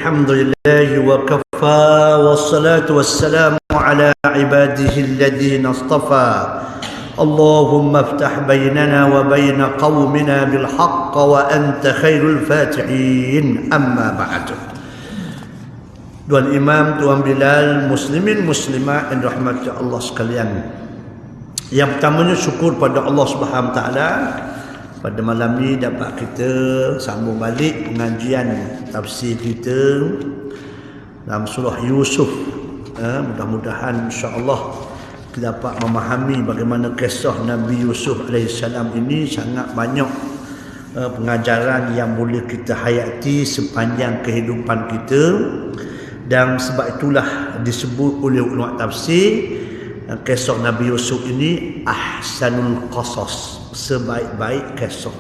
Alhamdulillah wa kafa wassalatu wassalamu ala ibadihi alladhina istafa. Allahumma aftah bainana wa baina qaumina bil haqq wa anta khairul fatihin. Amma ba'du. Tuan Imam, Tuan Bilal, muslimin muslimat yang dirahmati Allah sekalian. Yang pertamanya syukur pada Allah Subhanahu wa taala. Pada malam ni dapat kita sambung balik pengajian tafsir kita dalam surah Yusuf. Mudah-mudahan insya-Allah kita dapat memahami bagaimana kisah Nabi Yusuf AS ini. Sangat banyak pengajaran yang boleh kita hayati sepanjang kehidupan kita, dan sebab itulah disebut oleh ulama tafsir kisah Nabi Yusuf ini ahsanul qasas, sebaik-baik kisah.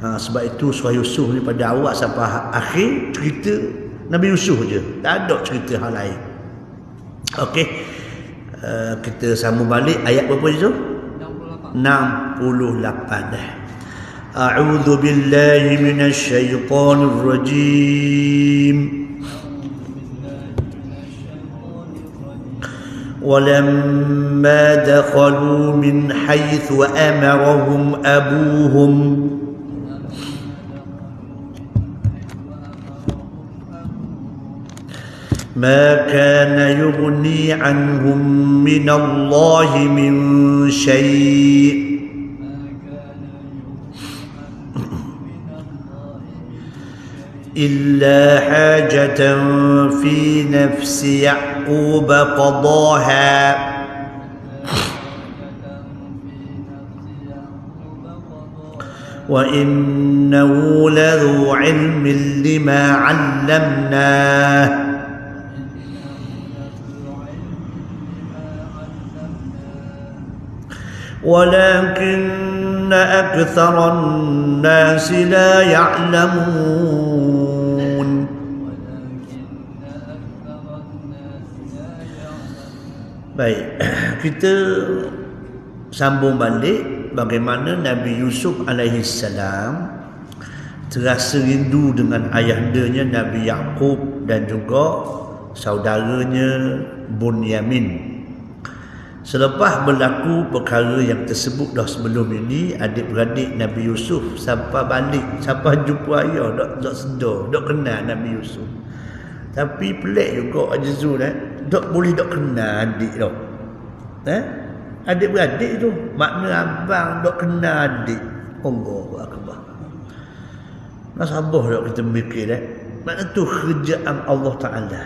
Sebab itu surah Yusuf ni pada awal sampai akhir cerita Nabi Yusuf je, tak ada cerita hal lain. Okey, kita sambung balik ayat berapa je? 68. A'udzu billahi minasy syaithanir rajim. ولما دخلوا من حيث أمرهم أبوهم ما كان يغني عنهم من الله من شيء إلا حاجة في نفس يعقوب قضاها وإنه لذو علم لما علمناه ولكن أكثر الناس لا يعلمون. Baik, kita sambung balik bagaimana Nabi Yusuf AS terasa rindu dengan ayahandanya Nabi Yaqub dan juga saudaranya Bunyamin. Selepas berlaku perkara yang tersebut dah sebelum ini, adik-beradik Nabi Yusuf sampai balik, sampai jumpa ayah, tak sedar, tak kenal Nabi Yusuf. Tapi pelik juga Haji Zul, tak boleh tak kenal adik tau. Adik-beradik tu, makna abang tak kenal adik. Allahu Akbar. Nak sabar tak kita mikir makna tu kerjaan Allah Ta'ala.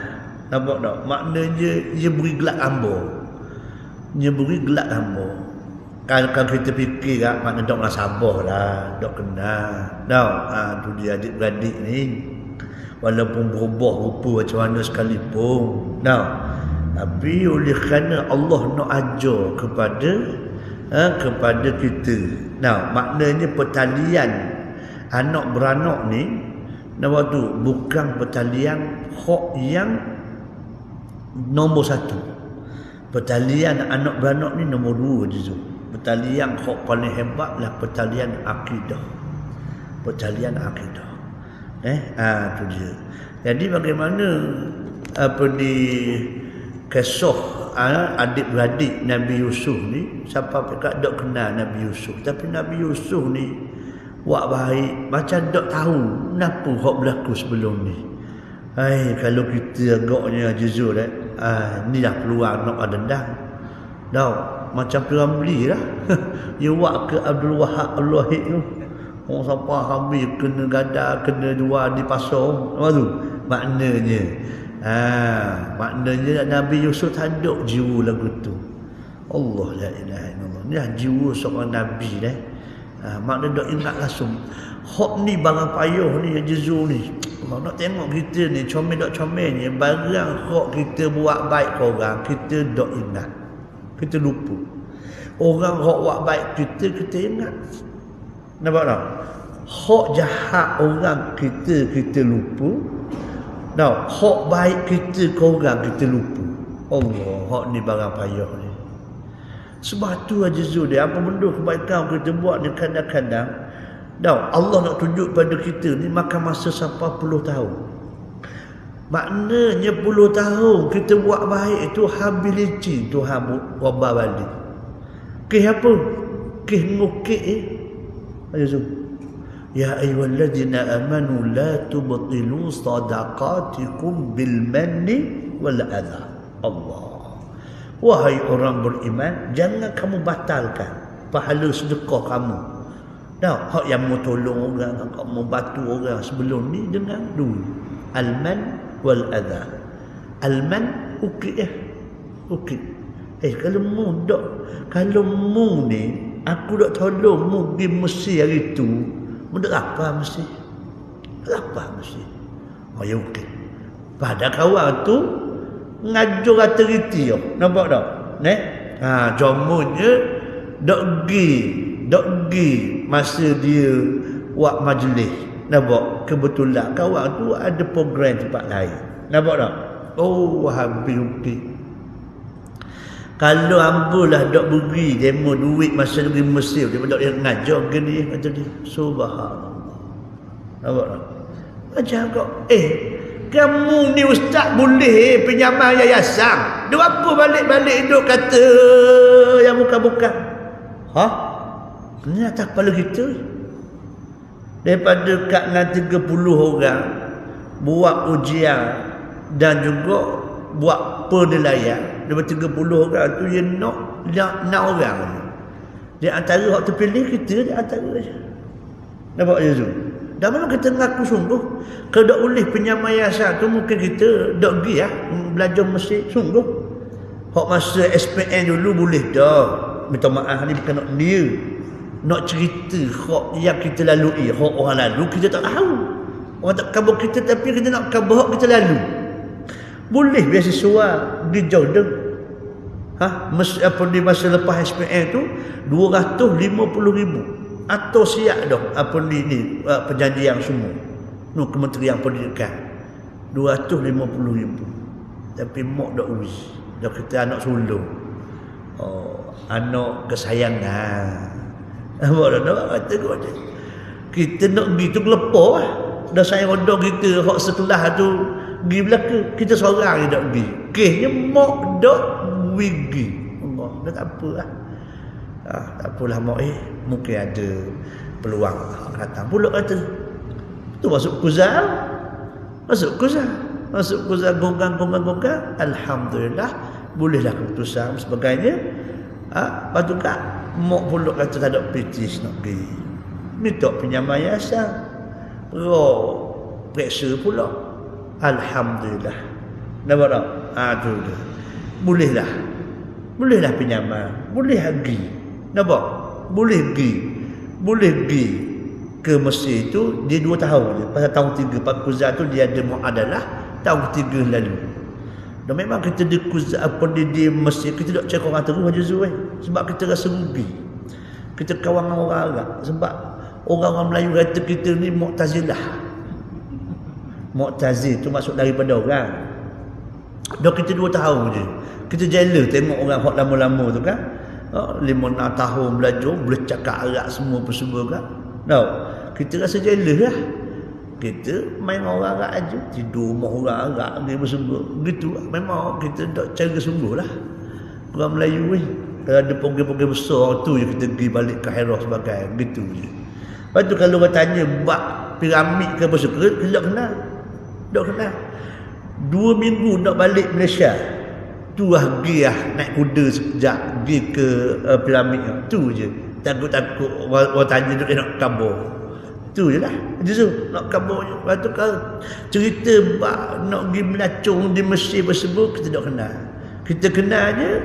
Nampak tak? Maknanya dia beri gelak hamba. Dia beri gelak hamba. Kalau kita fikir makna tak nak sabar lah, tak kenal. Tahu? Tu dia adik-beradik ni. Walaupun berubah rupa macam mana sekalipun. Tapi oleh kerana Allah nak ajar kepada kita. Maknanya pertalian anak beranak ni, nampak tu, bukan pertalian hak yang nombor satu. Pertalian anak beranak ni nombor dua je. Pertalian hak paling hebat lah pertalian akidah. Pertalian akidah. Tu dia. Jadi bagaimana di kisah adik-beradik Nabi Yusuf ni, siapa pekat tak kenal Nabi Yusuf, tapi Nabi Yusuf ni buat baik, macam tak tahu kenapa hak berlaku sebelum ni. Kalau kita agaknya jujur ni dah keluar nak dendam. Macam Piramli lah. Dia buat ke Abdul Wahab Al-Wahid tu. Orang siapa habis kena gada, kena jual di pasar. Apa tu? Maknanya Nabi Yusuf tak ada jiwa lagu tu. Allah la ilaha illallah. Ni jiwa seorang Nabi makna dak ingat langsung. Hak ni barang payah ni jezu ni. Allah nak tengok kita ni comel dak comel ni, barang hak kita buat baik ke orang, kita dak ingat. Kita lupa. Orang hak buat baik kita ingat. Nampak tak? Hak jahat orang kita lupa. Hak baik kita ke orang kita lupa. Allah, hak ni barang payah ni. Sebab tu Haji Zul dia, apa benda kebaikan kita buat ni kadang-kadang Allah nak tunjuk pada kita ni makan masa sampai puluh tahun. Maknanya puluh tahun kita buat baik tu habis licin Tuhan wabah balik. Kih apa? Kih ngukik Ya ayyuhalladzina amanu la tubtilu sadaqatikum bil manni wal adha. Allah. Wahai orang beriman, jangan kamu batalkan pahala sedekah kamu. Dah, hak yang mau tolong orang, kamu bantu orang sebelum ni dengan dulu. Al-man wal adha. Al-man ukik ukik. Kalau mu ni aku dak tolong mu pergi Mesir hari tu, mu dak apa mesti? Apa mesti? Oh ya ukik. Pada kawan tu ngajar kata riti yo. Nampak tak? Jomonya dok gi masa dia buat majlis. Nampak? Kebetulan kawan tu ada program tempat lain. Nampak tak? Oh, habis ukik. Kalau ambulah dok beri demo duit masa pergi Mesir, dia dok ngajar ke dia kata dia. Subhanallah. Nampak tak? Macam kau kamu ni ustaz boleh pinjaman yayasan. Duk apa balik-balik duk kata yang bukan-bukan. Ni atas kepala kita. Daripada kat dengan 30 orang buat ujian dan juga buat penilaian. Daripada 30 orang tu dia nak orang. Di antara hak terpilih kita di antara saja. Nampak je tu. Dan memang kita mengaku sungguh. Kalau tak boleh pinjaman yayasan tu mungkin kita tak pergi belajar mesti sungguh. Hak masa SPN dulu boleh dah. Minta maaf ni bukan nak dia. Nak cerita hak yang kita lalui. Hak orang lalu kita tak tahu. Orang tak khabar kita tapi kita nak khabar hak kita lalu. Boleh beasiswa di Jordan. Di masa lepas SPN tu 250,000. Atau siap dah perjanjian semua. Kementerian Pendidikan 250,000. Tapi mak dak urus. Dah kita anak sulung. Anak kesayangan. Nampak tak kata kita nak pergi tu kelepar lah. Dah sayang rodong kita hak sekelas tu pergi belaka. Kita seorang je tak pergi. Kesnya mak dak pergi. Allah, dah tak apa lah. Tak apalah mak mungkin ada peluang datang pula kata tu masuk kuzal gonggang alhamdulillah bolehlah keputusan sebagainya. Lepas tu kat mak pula kata tak ada petis nak pergi minta pinjaman yayasan periksa pula alhamdulillah. Nampak tak? Tu dia bolehlah pinjaman, boleh pergi. Nampak? Boleh pergi ke Mesir tu dia 2 tahun je. Pasal tahun 3 Pak Kuzal tu dia ada muadalah tahun 3 lalu. Dan memang kita di Kuzal di Mesir kita tak cakap orang terus Haji Zul sebab kita rasa rugi. Kita kawan dengan orang Arab sebab orang-orang Melayu kata kita ni Mu'tazilah. Mu'tazil tu maksud daripada orang. Dah kita 2 tahun je. Kita jela tengok orang hak lama-lama tu kan. 5-6 tahun belajar boleh cakap Arab semua persemua kan. Kita rasa jealous lah. Kita main orang Arab aja, tidur rumah orang Arab dia persemua. Gitu lah. Memang kita tak cara sungguh lah. Orang Melayu kalau ada program-program besar tu je kita pergi balik ke Hairah sebagai gitu je. Lepas tu kalau orang tanya buat piramid ke apa semua, kita tak kenal. 2 minggu nak balik Malaysia. Tu pergi naik kuda sekejap pergi ke piramid tu je. Takut-takut orang tanya dia nak khabar. Tu je lah. Justru nak khabar je. Lepas tu kalau cerita nak pergi melacung di Mesir tersebut kita tak kenal. Kita kenal je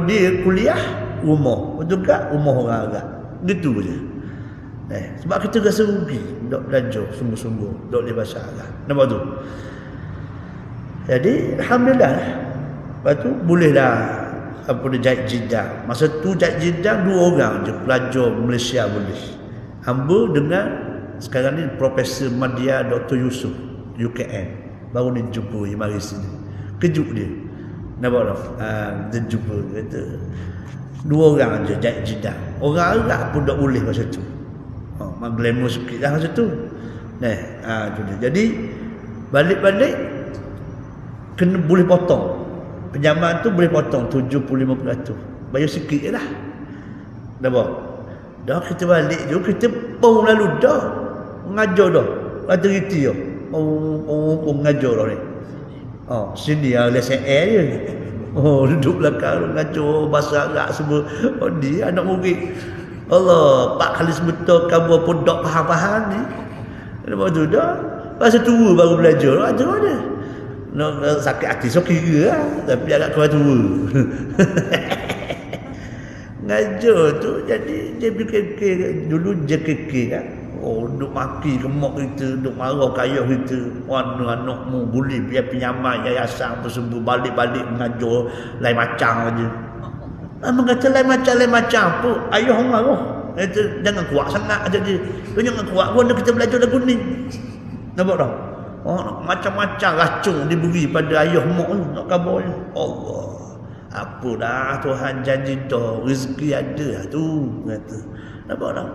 dia kuliah rumah. Betul tak? Rumah orang Arab. Gitu je. Sebab kita rasa rugi nak belajar sungguh-sungguh nak boleh bahasa Arab. Nampak tu? Jadi alhamdulillah lah. Lepas tu bolehlah dia jahit jidang. Masa tu jahit jidang 2 orang je pelajar Malaysia boleh. Hamba dengan sekarang ni Profesor Madya Dr. Yusuf UKM. Baru ni jumpa mari sini. Kejut dia. Nampak tak? Dia jumpa kata 2 orang je jahit jidang. Orang Arab pun tak boleh masa tu. Glamour sikit lah masa tu. Tu dia. Jadi balik-balik kena boleh potong. Pinjaman tu boleh potong 75%. Bayar sikit je lah. Nampak? Dah kita balik je, kita pun lalu dah. Mengajar dah. Kata riti dah. Oh, mengajar dah ni. Sini lesen air je. Duduk belakang mengajar bahasa Arab semua. Dia anak murid. Allah, 4 kali sebetul kamu pun tak faham-faham ni. Lepas tu dah. Masa tua baru belajar. Ajar dia. Nak sakit hati so kira lah. Tapi agak kurang tua. Ngajar tu jadi dia fikir dulu je kekek kan. Duk maki kemak kita, duk marah kaya kita. Mana anakmu boleh biar pinjaman yayasan apa semua balik-balik mengajar lain macam aja. Abang kata lain macam apa? Ayah marah. Kata jangan kuat sangat jadi. Jangan kuat pun kita belajar lagu ni. Nampak tak? Macam-macam racun diberi pada ayah mak tu nak kabarnya. Allah. Apa dah Tuhan janji dah rezeki ada lah tu kata. Nampak tak?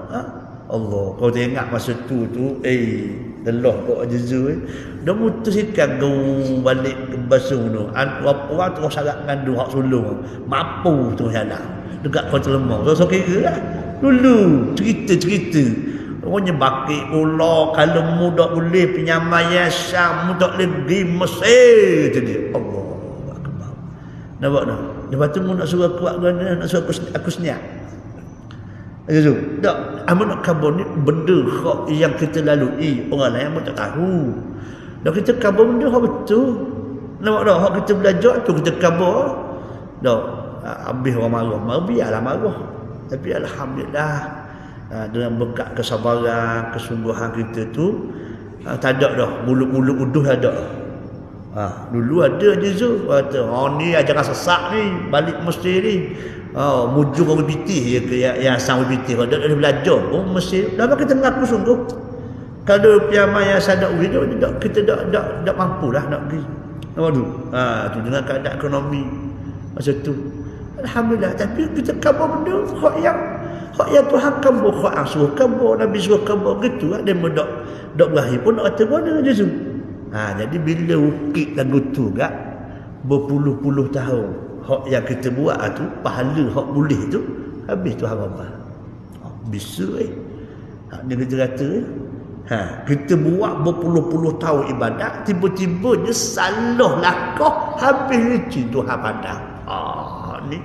Allah, kau tengok masa tu telah kau ajazu dah mutuskan kau balik ke basung tu. Orang terus syarat ngandung hak sulung. Mampu tu jalan. Dekat kau terlemah. So kira lah. Dulu cerita-cerita. Pokoknya bakit Allah kalau mu tak boleh pinjaman yayasan, mu tak boleh pergi Mesir tu dia. Allah Akbar. Nampak tak? Lepas tu mu nak suruh aku nak suruh aku senyap. Aja tu. Tak, amun nak khabar ni benda hak yang kita lalui, orang lain pun tak tahu. Dah kita khabar benda hak betul. Nampak tak? Hak kita belajar tu kita khabar. Dah, habis orang marah, biarlah marah. Tapi alhamdulillah dengan berkat kesabaran, kesungguhan kita tu tak ada dah mulut-mulut uduh ada. Dulu ada je Zul kata, ni ajaran sesak ni, balik Mesir ni. Mujur orang pitih yang asal orang pitih. Kalau dia belajar Mesir, dah kita mengaku sungguh. Kalau pinjaman yang sadak uwi kita tak mampu lah nak pergi. Nampak tu? Tu dengan keadaan ekonomi masa tu. Alhamdulillah, tapi kita khabar benda hak yang Tuhan khabar, hak yang suruh khabar, Nabi suruh khabar gitu lah. Dia tak berakhir pun nak kata mana je tu. Jadi bila ukit lagu tu gak berpuluh-puluh tahun, hak yang kita buat tu, pahala hak boleh tu habis Tuhan apa? Bisa dia kata kita buat berpuluh-puluh tahun ibadat, tiba-tiba je salah lakah habis rezeki Tuhan pandang. Ni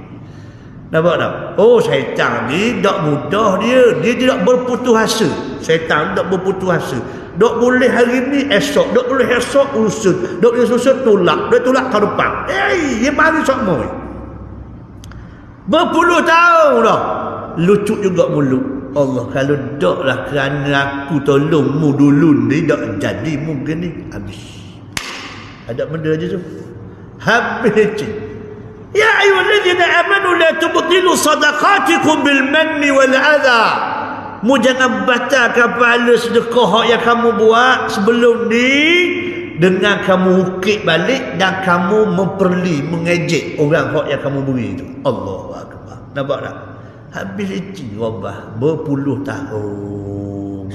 nampak tak? Syaitan ni tak mudah dia tidak berputus asa. Syaitan tak berputus asa. Tak boleh hari ni esok, tak boleh esok usut, tak boleh usut tolak, dia tolak tahun depan. Dia mari semua. Berpuluh tahun dah. Lucut juga mulut. Allah, kalau taklah kerana aku tolongmu dulu ni tak jadi mungkin ni habis. Ada benda je tu. Habis je. Ya ayyuhallazina amanu la tubtilu sadaqatikum bil manni wal adha. Mu jangan batalkan pahala sedekah yang kamu buat sebelum ni dengan kamu ukit balik dan kamu mengejek orang yang kamu beri itu. Allahu Akbar. Nampak tak? Habis rezeki wabah berpuluh tahun.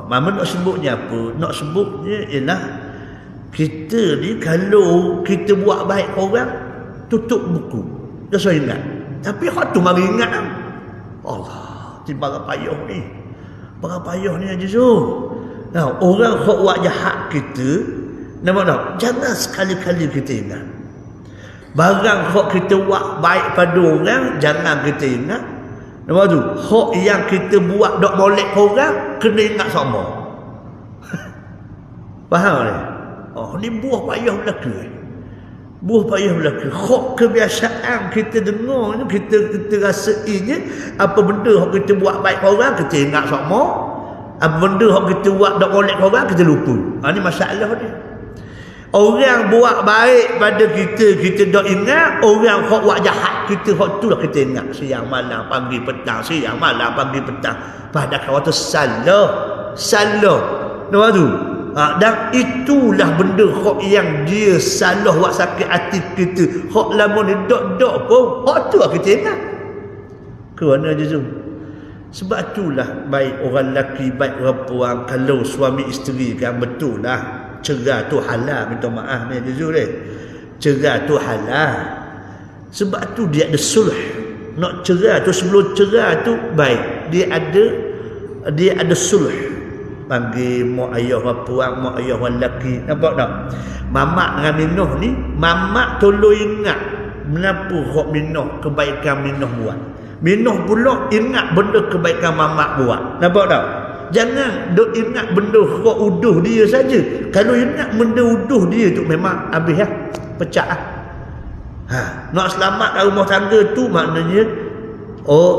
Mama nak sebutnya apa? Nak sebutnya ialah kita ni kalau kita buat baik orang, tutup buku. Dah saya ingat. Tapi hak tu mari ingat. Allah, tiba payah ni. Barang payah ni aja tu. Orang hak buat jahat kita, nampak tak? Jangan sekali-kali kita ingat. Barang hak kita buat baik pada orang, jangan kita ingat. Nampak tu? Hak yang kita buat dok molek orang, kena ingat sama. Faham tak? Ni buah payah belaka. Buah payah belaka. Hak kebiasaan kita dengar ni, kita rasainya apa benda hak kita buat baik orang, kita ingat sama. Apa benda hak kita buat dok molek orang, kita lupa. Ni masalah dia. Orang buat baik pada kita, kita dah ingat. Orang hak buat jahat kita, hak tu lah kita ingat. Siang malam pagi petang, siang malam pagi petang. Padahal waktu salah. Nampak tu? Dan itulah benda hak yang dia salah buat sakit hati kita. Hak lama ni dok pun, hak tu lah kita ingat. Kerana je tu. Sebab itulah baik orang lelaki, baik orang perempuan, kalau suami isteri kan betul lah. cerai tu halal, minta maaf ni Juzul ni. Cerai tu halal. Sebab tu dia ada sulh. Nak cerai tu, sebelum cerai tu baik, dia ada sulh. Panggil mak ayah puang, mak ayah lelaki, nampak tak? Mamak dengan Minoh ni, mamak tolong ingat kenapa hak Minoh kebaikan Minoh buat. Minoh pula ingat benda kebaikan mamak buat. Nampak tak? Jangan duk ingat benda hak uduh dia saja. Kalau ingat benda uduh dia tu memang habis lah, pecah lah. Nak selamat kat rumah tangga tu maknanya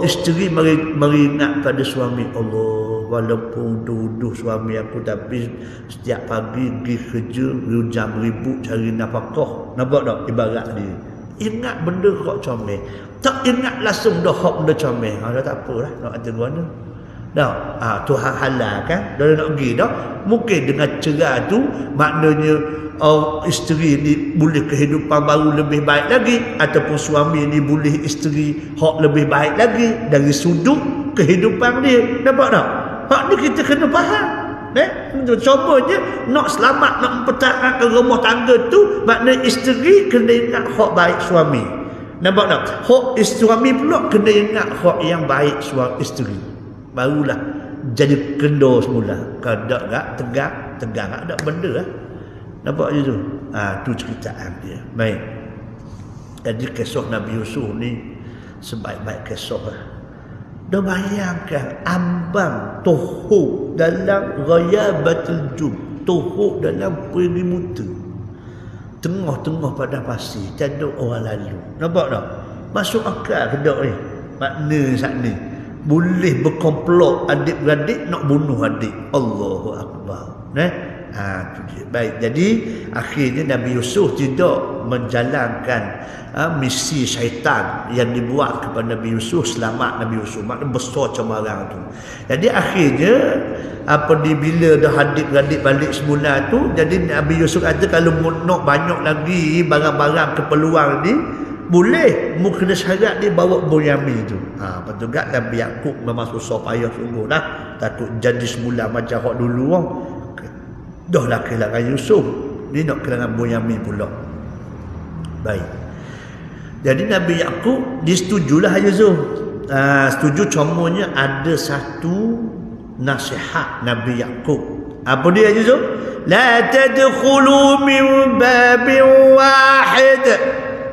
isteri mari ingat pada suami. Allah, walaupun uduh suami aku, tapi setiap pagi pergi kerja jam ribut cari nafkah. Nampak tak ibarat dia? Ingat benda hak comel. Tak ingat langsung dah hak benda comel. Dah tak apalah, nak kata mana. Dah, Tuhan halal kan? Dah nak pergi dah. Mungkin dengan cerai tu maknanya isteri ni boleh kehidupan baru lebih baik lagi, ataupun suami ni boleh isteri hak lebih baik lagi dari sudut kehidupan dia. Nampak tak? Hak ni kita kena faham. Contohnya nak selamat, nak mempertahankan rumah tangga tu, maknanya isteri kena ingat hak baik suami. Nampak tak? Hak suami pula kena ingat hak yang baik suami isteri. Barulah jadi kendo semula. Kalau tak tegang tak ada benda lah. Nampak je tu? Tu ceritaan dia. Baik. Jadi kisah Nabi Yusuf ni sebaik-baik kisah lah. Dah bayangkan abang tohuk dalam ghayabatul jub, tohuk dalam perimuta, tengah-tengah pada pasir, tak ada orang lalu. Nampak tak? Masuk akal ke tak ni? Makna saat ni boleh berkomplot adik-beradik nak bunuh adik. Allahu Akbar. Tu dia. Baik, jadi akhirnya Nabi Yusuf tidak menjalankan misi syaitan yang dibuat kepada Nabi Yusuf, selamat Nabi Yusuf. Maknanya besar cabaran tu. Jadi akhirnya bila dah adik-beradik balik semula tu, jadi Nabi Yusuf kata kalau nak banyak lagi barang-barang keperluan ni, boleh mu kena syarat dia bawa Bunyamin tu. Lepas tu kat Nabi Yaqub memang susah payah sungguh lah. Takut jadi semula macam hak dulu orang. Dah lah kehilangan Yusuf, ni nak kehilangan Bunyamin pula. Baik. Jadi Nabi Yaqub disetujulah Yusuf. Setuju, contohnya ada satu nasihat Nabi Yaqub. Apa dia Yusuf? La tadkhulu min babin wahid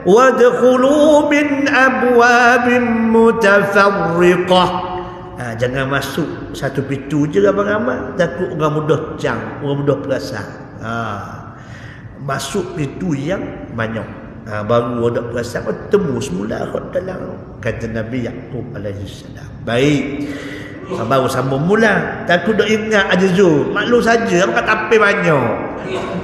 wadkhulu min abwabin mutafarriqah. Jangan masuk satu pintu je ramai-ramai, takut orang mudah cang, orang mudah perasan. Masuk pintu yang banyak, baru ada perasan bertemu semula dalam, kata Nabi Yaqub alaihi salam. Baik, baru sambung mula. Takut dah ingat aja Zul, maklum saja makan tape banyak.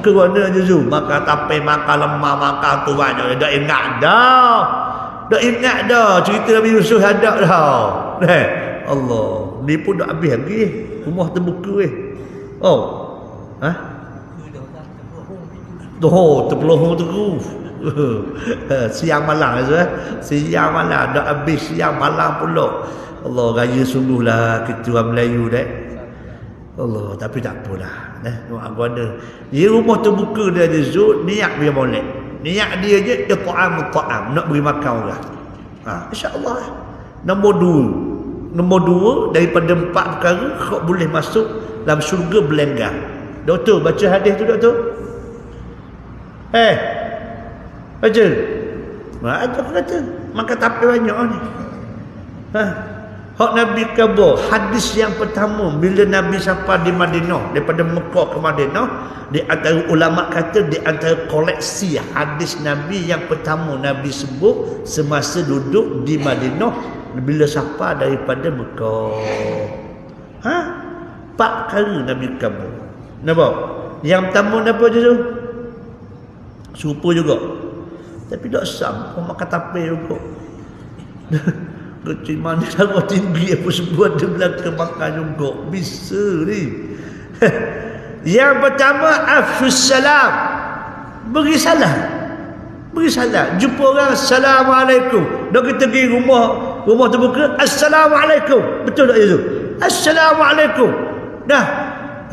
Kerana aja Zul makan tape, makan lemah, makan tu banyak, dah ingat dah. Dah ingat dah cerita Nabi Yusuf ada dah. Allah, ni pun dah habis lagi. Rumah terbuka terpelohong terus. Siang malam siang malam dah habis, siang malam pula. Allah, raya sungguhlah kita orang Melayu dek. Allah, tapi tak apalah. Aku ada. Dia rumah terbuka dia ada Zul, niat dia molek. Niat dia je ta'am, nak beri makan orang. Insya-Allah. Nombor dua daripada 4 perkara kau boleh masuk dalam syurga berlenggang. Doktor baca hadis tu doktor. Baca. Apa kata? Maka tape banyak ni. Hak Nabi khabar, hadis yang pertama bila Nabi sampai di Madinah, daripada Mekah ke Madinah, di antara ulama kata di antara koleksi hadis Nabi yang pertama Nabi sebut semasa duduk di Madinah bila sampai daripada Mekah. 4 perkara Nabi khabar. Nampak? Yang pertama apa je tu? Serupa juga. Tapi tak sam, orang makan tape juga. Kecil mana darah tinggi apa sebut dia belakang makan juga. Bisa ni. Yang pertama, afshus salam. Beri salam. Beri salam. Jumpa orang, Assalamualaikum. Dah kita pergi rumah terbuka, Assalamualaikum. Betul tak itu? Assalamualaikum. Dah.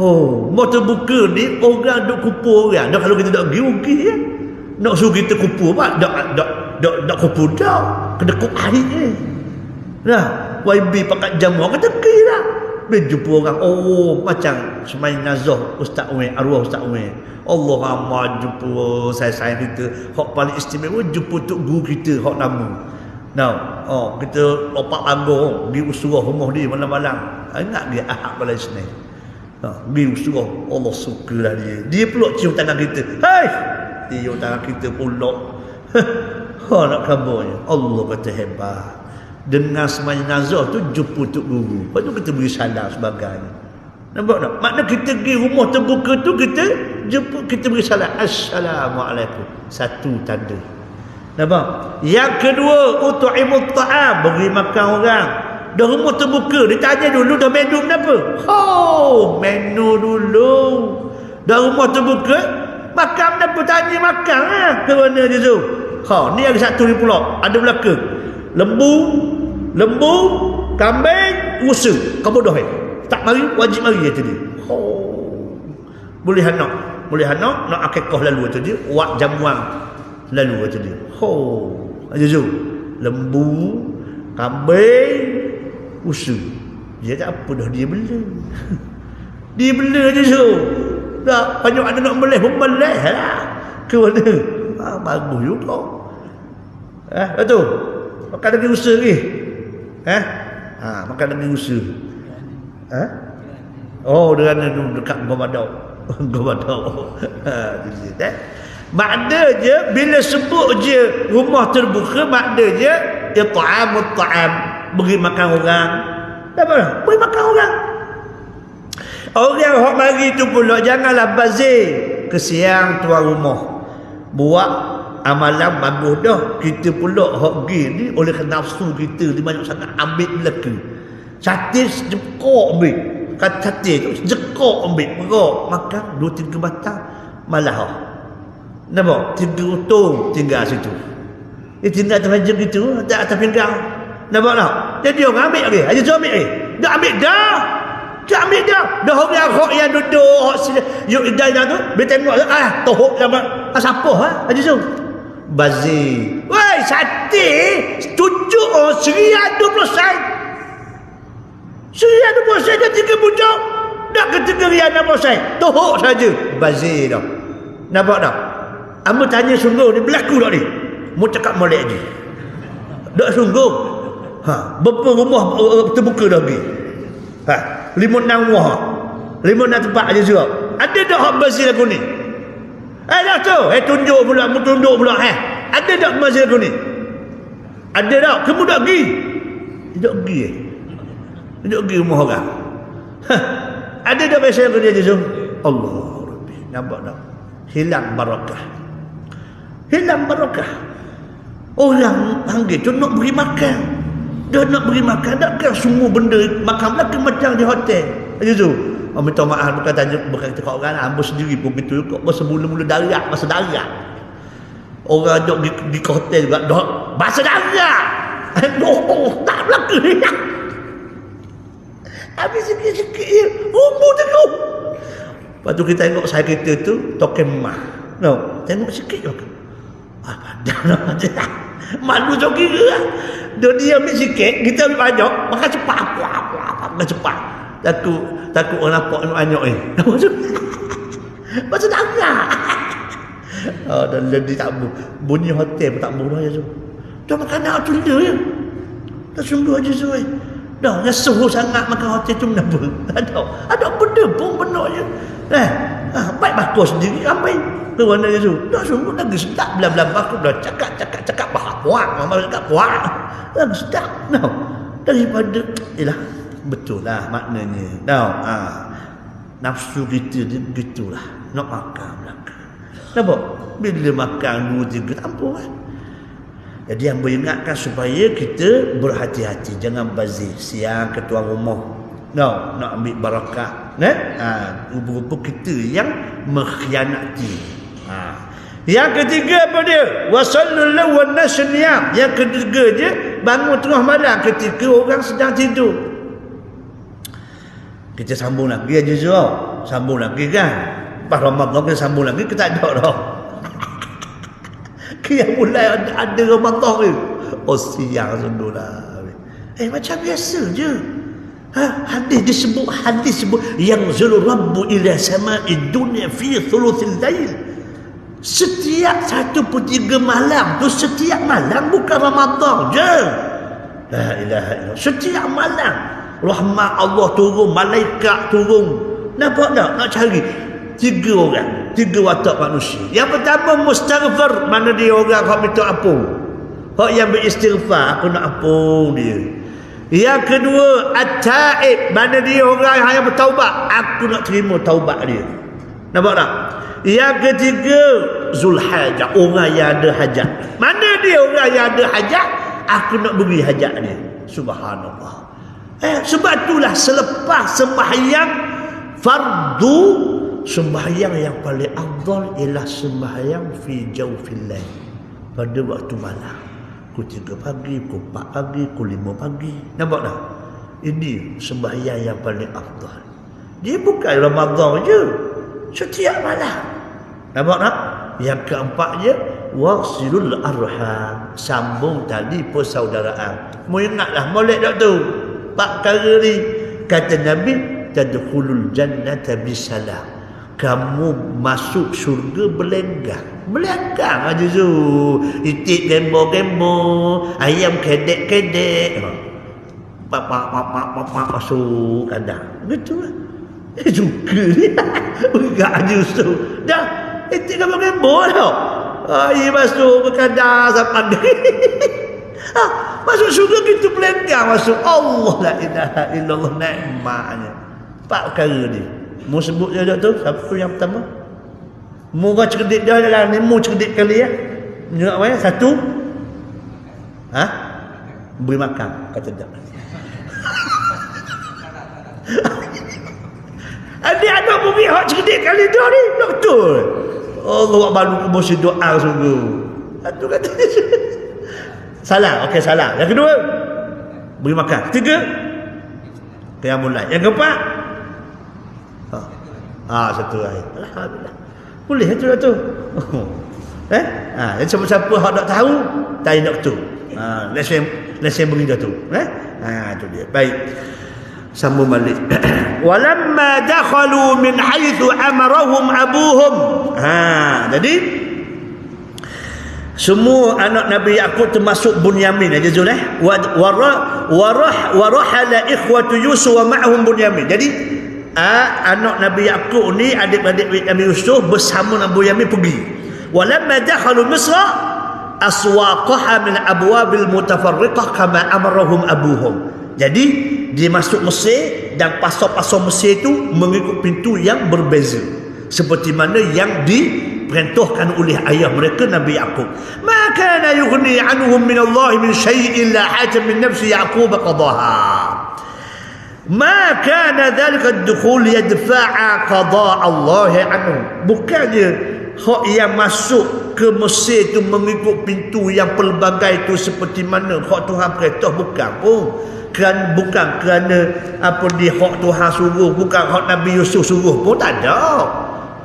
Oh, mau terbuka ni orang duk kupu orang. Dah kalau kita dak rugi ya. Nak suruh kita kupu apa? Dak kupu dah. Kena kup air ni. Nah, YB pakat jamu kata kira. Bila jumpa orang, oh macam semain nazah Ustaz Umar, arwah Ustaz Umar. Allah ramai jumpa saya kita. Hak paling istimewa jumpa tok guru kita hak nama. Now, kita opak anggur di usurah rumah dia malam-malam. Ingat dia Ahad malam Isnin. Di usurah Allah sukalah dia. Dia pula cium tangan kita. Hai! Cium tangan kita pula. Nak kabarnya. Allah kata hebat. Dengan semuanya nazar tu jumpa tok guru. Lepas tu kita beri salam sebagainya. Nampak tak? Makna kita pergi rumah terbuka tu kita jumpa, kita beri salam. Assalamualaikum. Satu tanda. Nampak? Yang kedua, ut'imut ta'am, beri makan orang. Dah rumah terbuka, dia tanya dulu dah menu kenapa? Oh, menu dulu. Dah rumah terbuka, makan kenapa? Tanya makan lah. Ke mana dia tu? Ni ada satu ni pula. Ada belakang. Lembu, kambing, rusa. Kamu dah tak mari, wajib mari kata dia. Boleh anak nak akikah lalu kata dia. Wak jamuan lalu kata dia. Aja tu. Lembu, kambing, rusa. Dia tak apa dah dia bela. Dia bela je tu. Tak banyak ada nak meleh pun meleh lah. Ke mana? Bagus juga. Betul. Makan daging rusa ni. Makan daging rusa. Oh, dengan dekat Gomadau. Maknanya bila sebut je rumah terbuka, maknanya it'amut ta'am, beri makan orang. Apa? Beri makan orang. Orang hok mari tu pula janganlah bazir. Kesian tuan rumah. Buat amalan bagus dah, kita pula hak gi ni oleh nafsu kita dia banyak sangat ambil belaka. Sate jekok ambil. Kat sate tu jekok ambil, perok makan 2-3 batang malah. Nampak? 3 utung tinggal situ. Dia tinggal atas meja gitu, atas pinggang. Nampak tak? Jadi orang ambil lagi. Aja tu ambil lagi. Dah ambil dah. Tak ambil dah. Dah orang hok yang duduk hok sini. Yuk dah tu, bila tengok tohok sama. Siapa Aja tu. Bazir. Woi, sate 7 1,020 sen. 1,020 sen dah 3 budak. Dak ketiga rian 60 sen. Tohok saja. Bazir dah. Nampak tak? Amba tanya sungguh ni berlaku tak ni? Mu cakap molek je. Dak sungguh. Berapa rumah terbuka dah pergi? 5-6 rumah. 5-6 tempat aja surat. Ada tak hak bazir lagu ni? Dah tu. Tunjuk pula, mu tunjuk pula. Ada tak bazir lagu ni? Ada tak? Kamu tak pergi? Tak pergi tak pergi rumah orang. Ada tak bazir lagu ni aja tu? Allah Rabbi. Nampak tak? Hilang barakah. Hilang barakah. Orang panggil tu nak beri makan. Dia nak beri makan. Takkan semua benda makan belakang macam di hotel. Aja tu. Minta maaf bukan tanya, bukan kita kat orang. Hamba sendiri pun begitu. Masa mula-mula darat. Masa darat. Orang duduk di hotel juga. Masa darat. Tak belakang. Habis sikit-sikit je. Rumah tu. Lepas tu kita tengok saya kereta tu token mah. Tengok sikit je. Padan aja. Malu jauh kira lah. Dia ambil sikit, kita ambil banyak, makan cepat. Makan cepat. Takut orang nampak banyak ni. Macam darah. Dan dia tak bunyi hotel pun tak murah je tu. Dah makan nak tunda je. Dah sungguh aja tu. Dah nyasuh sangat makan hotel tu kenapa? Ada benda pun benar je. Baik bakul sendiri ambil. Tu mana je tu. Dah sungguh lagi sedap belah-belah bakul dah cakap puak. Mama cakap puak. Lagi sedap. Daripada ialah betul lah maknanya. Nafsu kita dia begitulah. Nak makan belakang. Nampak? Bila makan 2-3 tak apa kan. Jadi yang beringatkan supaya kita berhati-hati. Jangan bazir. Siang ke tuan rumah. Nak ambil barakah. Rupa-rupa kita yang mengkhianati. Yang ketiga apa dia? Wasallullahu wan nasyiyam. Yang ketiga dia bangun tengah malam ketika orang sedang tidur. Kita sambung lagi aja Zul. sambung lagi kan. Lepas Ramadan kita sambung lagi, kita tak ada dah. Kita mulai ada Ramadan ni. Oh siang sendullah. Macam biasa je. Hadis sebut yang zul rabbu ila sama'id dunya fi thuluthil lail. Setiap 1/3 malam tu, setiap malam, bukan Ramadan je. La ilaha illallah. Setiap malam rahmat Allah turun, malaikat turun. Nampak tak? Nak cari 3 orang, 3 watak manusia. Yang pertama mustaghfir, mana dia orang hak minta ampun. Hak yang beristighfar, aku nak ampun dia. Yang kedua at-taib, mana dia orang yang bertaubat, aku nak terima taubat dia. Nampak tak? Yang ketiga zulhajah, orang yang ada hajat. Mana dia orang yang ada hajat, aku nak beri hajat dia. Subhanallah. Sebab itulah selepas sembahyang fardu, sembahyang yang paling afdal ialah sembahyang fi jawfil lail, pada waktu malam. Pukul 3 pagi, pukul 4 pagi, pukul 5 pagi. Nampak tak? Ini sembahyang yang paling afdal. Dia bukan Ramadan je, setiap malam. Nampak tak? Yang keempatnya wasilul arham, sambung tali persaudaraan. Mu ingatlah molek tak tu 4 perkara ni. Kata Nabi, tadkhulul jannata bisalam, kamu masuk syurga belenggang. Belenggang aja tu. Itik gembor-gembor, ayam kedek-kedek. Pak masuk kandang. Betul lah. Juga ni. Enggak aja tu. Dah, itik gembor-gembor tau. Ayam masuk ke kandang sampai masuk syurga gitu belenggang masuk. Allah la ilaha illallah, nikmatnya. 4 perkara ni. Mu sebut je tu, siapa yang pertama? Mu kau cerdik dia dalam ni, mu cerdik kali ya. Menjawab apa ya? 1. Beri makan, kata tak. Adik-adik bumi hak cerdik kali dia ni, betul. Allah baru kebos doa sungguh. Itu kata. Salah, okey salah. Yang kedua, beri makan. Ketiga, qiyamul lail. Yang keempat, satu lagi. Alhamdulillah. Boleh tu lah tu. Jadi siapa-siapa hak nak tahu, tanya doktor. Lesen beri dah tu. Tu dia. Baik. Sambung balik. Walamma dakhalu min haitsu amarahum abuhum. Jadi semua anak Nabi Yaqub termasuk Bunyamin aja Zul warahala ikhwatu Yusuf wa ma'hum Bunyamin. Jadi anak Nabi Yaqub ni, adik-adik Nabi Yusuf bersama Nabi Bunyamin pergi. Walamma dakhalu Misra aswaqaha min abwabil mutafarriqah kama amarahum abuhum. Jadi dia masuk Mesir dan pasar-pasar Mesir itu mengikut pintu yang berbeza, seperti mana yang diperintahkan oleh ayah mereka Nabi Yaqub. Ma kana yughni anhum min Allah min syai'in la hajat min nafsi Yaqub qadaha. Ma kana dhalika ad-dukhul yadfa'a qada' Allah anhu. Bukannya hak yang masuk ke Mesir itu mengikut pintu yang pelbagai itu seperti mana hak Tuhan perintah, bukan pun. Bukan kerana apa di hak Tuhan suruh, bukan hak Nabi Yusuf suruh pun, tak ada.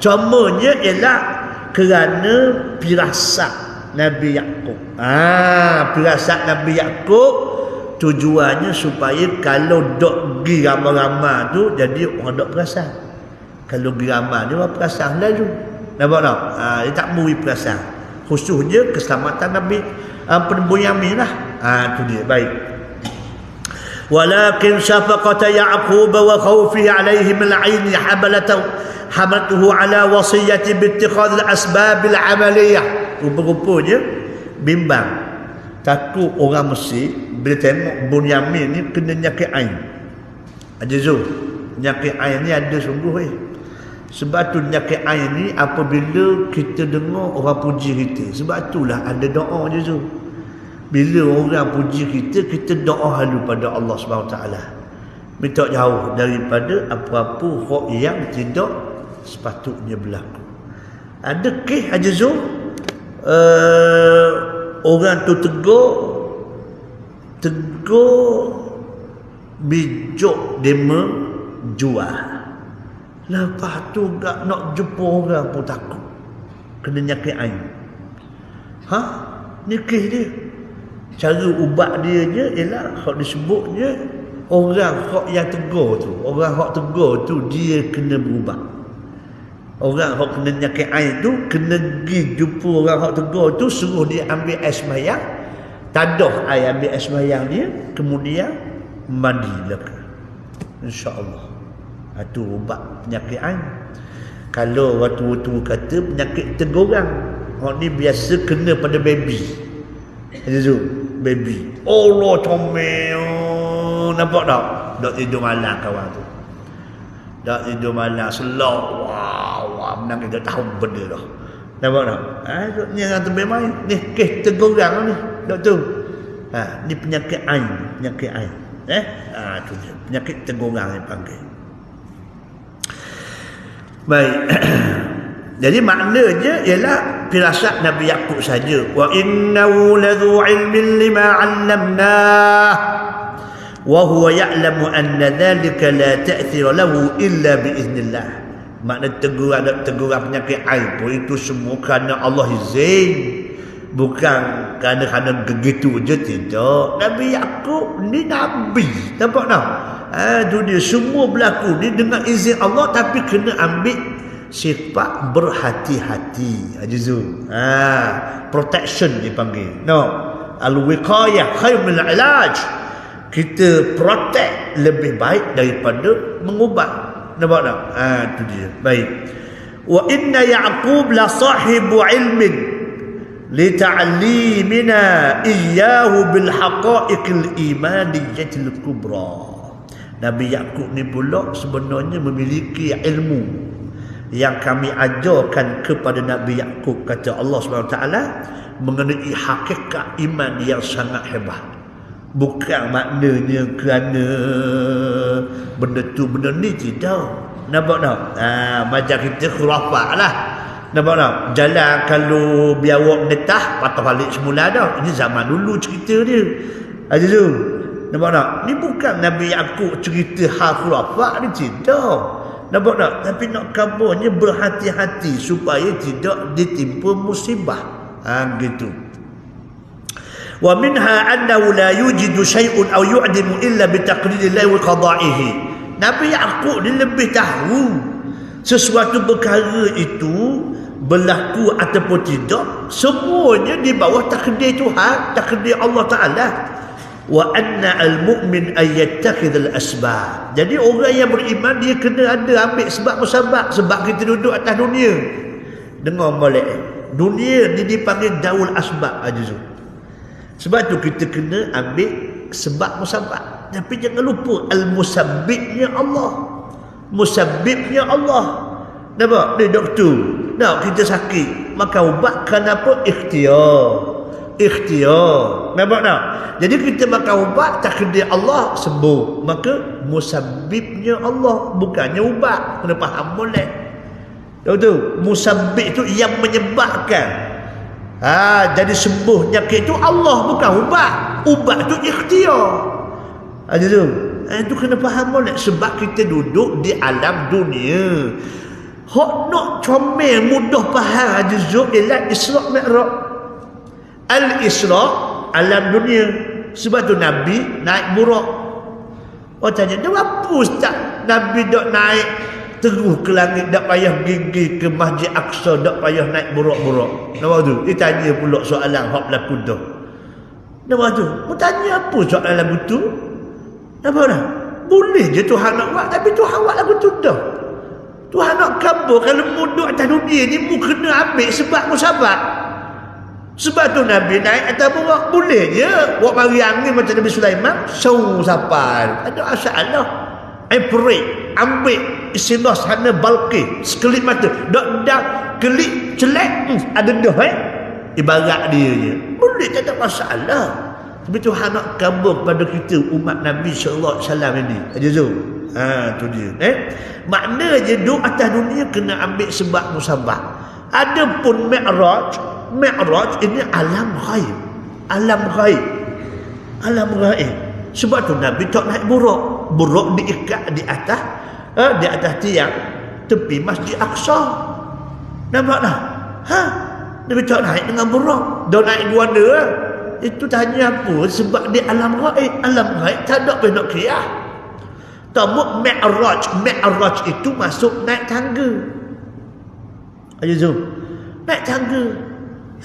Cumanya ialah kerana firasat Nabi Yaqub. Firasat Nabi Yaqub tujuannya supaya kalau dok pergi ramai-ramai tu jadi orang dok perasan. Kalau pergi ramai dia orang perasan lalu. Nampak tak? Dia tak beri perasan. Khususnya keselamatan Nabi Bunyamin lah. Tu dia. Baik. ولكن شفقة يعقوب وخوفه عليه من العين حملته على وصية باتخاذ الأسباب العملية. Rupa-rupanya bimbang, takut orang Mesir bila tengok Bunyamin ni kena nyakit ain. Ada Zul, nyakit ain ni ada sungguh Sebab tu nyakit ain ni apabila kita dengar orang puji kita, sebab itulah ada doa je Zul. Bila orang puji kita, kita doa halu pada Allah SWT. Minta jauh daripada apa-apa hak yang tidak sepatutnya berlaku. Ada kes Haji Zul, orang tu tegur bijuk dema jual. Lepas tu nak jumpa orang pun takut. Kena nyakit ain. Nikah dia. Cara ubat dia je ialah hak disebutnya orang hak yang tegur tu. Orang hak tegur tu dia kena berubat. Orang hak kena nyakit ain tu kena pergi jumpa orang hak tegur tu, suruh dia ambil air sembahyang. Tadah air, ambil air sembahyang dia, kemudian mandi leka. InsyaAllah. Itu ubat penyakit ain. Kalau waktu kata penyakit tegorang, orang ni biasa kena pada baby. Itu baby. Allah comel. Nampak tak? Dak tidur malam kawan tu. Dak tidur malam selok. Wah, menang kita tahu benda dah. Nampak tak? Ni yang tebel main. Ni kes tegorang ni. Dak tu. Ni penyakit ain, penyakit ain. Tu dia. Penyakit tegorang yang panggil. Baik. Jadi maknanya ialah firasat Nabi Yaqub saja. Wa innahu ladzu ilmin lima 'allamnah wa huwa ya'lamu anna dhalika la ta'thira lahu illa bi iznillah. Makna teguran penyakit air pun itu semua kerana Allah izin. Bukan kerana begitu je, tidak. Nabi Yaqub ni Nabi. Nampak tak? Itu dia, semua berlaku ni dengan izin Allah, tapi kena ambil sifat berhati-hati. Ajizul. Protection dipanggil. No. Al-wiqayah khair min al-ilaj. Kita protect lebih baik daripada mengubat. Nampak tak? Itu dia. Baik. Wa inna Ya'qub la sahibu ilmin li ta'limina iyyahu bil haqa'iqil imaniyatil kubra. Nabi Yaqub ni pula sebenarnya memiliki ilmu yang kami ajarkan kepada Nabi Yaqub, kata Allah SWT, mengenai hakikat iman yang sangat hebat. Bukan maknanya kerana benda tu benda ni, tidak. Nampak tak? Macam kita khurafat lah. Nampak tak? Jalan kalau biawak netah, patah balik semula dah. Ini zaman dulu cerita dia. Ada tu. Nampak tak? Ni bukan Nabi Yaqub cerita hal khurafat ni, tidak. Nampak tak? Tapi nak kabarnya berhati-hati supaya tidak ditimpa musibah. Gitu. Wa minha annahu la yujidu syai'un aw yu'dimu illa bi taqdirillahi wa qada'ihi. Nabi Yaqub ni lebih tahu sesuatu perkara itu berlaku ataupun tidak, semuanya di bawah takdir Tuhan, takdir Allah Ta'ala. Wa anna al-mu'min ayyattakhidh al-asbab. Jadi orang yang beriman dia kena ada ambil sebab musabab. Sebab kita duduk atas dunia. Dengar molek. Dunia ni dipanggil daul asbab ajizul. Sebab tu kita kena ambil sebab musabab. Tapi jangan lupa al-musabbibnya Allah. Musabbibnya Allah. Nampak? Ni doktor. Nak kita sakit, maka ubat kenapa? Ikhtiar. Nampak tak? Jadi kita makan ubat, takdir Allah sembuh. Maka musabbibnya Allah, bukannya ubat. Kena faham boleh. Tahu tu? Musabbib tu yang menyebabkan. Jadi sembuh penyakit tu Allah, bukan ubat. Ubat tu ikhtiar. Ada tu. Itu kena faham boleh. Sebab kita duduk di alam dunia. Hak nak comel mudah faham aja Zul ialah Isra' Mi'raj. Al-Isra' alam dunia. Sebab tu Nabi naik burak. Orang tanya, dia apa Ustaz? Nabi dok naik terus ke langit, tak payah pergi ke Masjid Aqsa, tak payah naik burak-burak. Nampak tu? Dia tanya pula soalan hak berlaku dah. Nampak tu? Mau tanya apa soalan lagu tu? Nampak tak? Boleh je Tuhan nak buat, tapi Tuhan buat lagu tu dah. Tuhan nak kabur kalau mudah atas dunia ni, mu kena ambil sebab musabab. Sebab tu Nabi naik atas burak. Boleh je buat mari angin macam Nabi Sulaiman, sau sapan. Ada masalah. Break, ambil istilah sana balqi, sekelip mata. Dak kelip celek, ada dah ibarat dia je. Boleh, tak ada masalah. Tapi Tuhan nak kabur pada kita umat Nabi sallallahu alaihi wasallam ini. Aja tu. Tu dia. Maknanya duduk atas dunia kena ambil sebab musabab. Adapun Mi'raj ini alam ghaib. Alam ghaib. Sebab tu Nabi tak naik burak. Burak diikat di atas tiang. tepi Masjid Aqsa. Nampak tak? Nabi tak naik dengan buruk. Dah naik guanda. Itu tanya apa? Sebab dia alam gaib. Alam gaib tak ada apa nak kira. Tamu Mi'raj. Mi'raj itu masuk naik tangga. Ayo Zul. Naik tangga.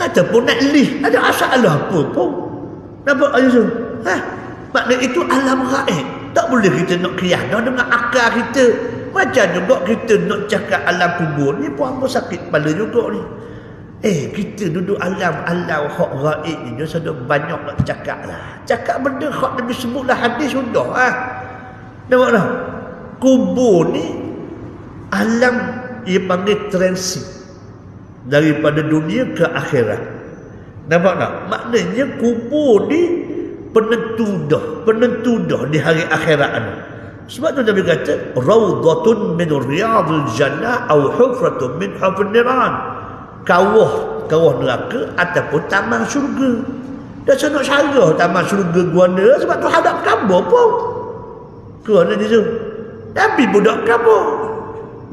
Ataupun naik lift. Ada masalah apa pun. Nampak Ayo Zul? Maknanya itu alam gaib. Tak boleh kita nak kira dengan akal kita. Macam juga kita nak cakap alam kubur ni pun apa sakit kepala juga ni. Kita duduk alam hak gaib ni dia sudah banyak nak cakap lah. Cakap benda hak Nabi sebutlah hadis sudah nampak tak? Kubur ni alam ia panggil transit daripada dunia ke akhirat. Nampak tak? Maknanya kubur ni penentu dah di hari akhirat ni. Sebab tu Nabi kata raudhatun min riyadil jannah atau hufratun min hufril niran. Kawah neraka ataupun taman syurga. Dah sana syarah taman syurga guana sebab tu hadap Kaabah pun. Kerana dia tu Nabi budak Kaabah.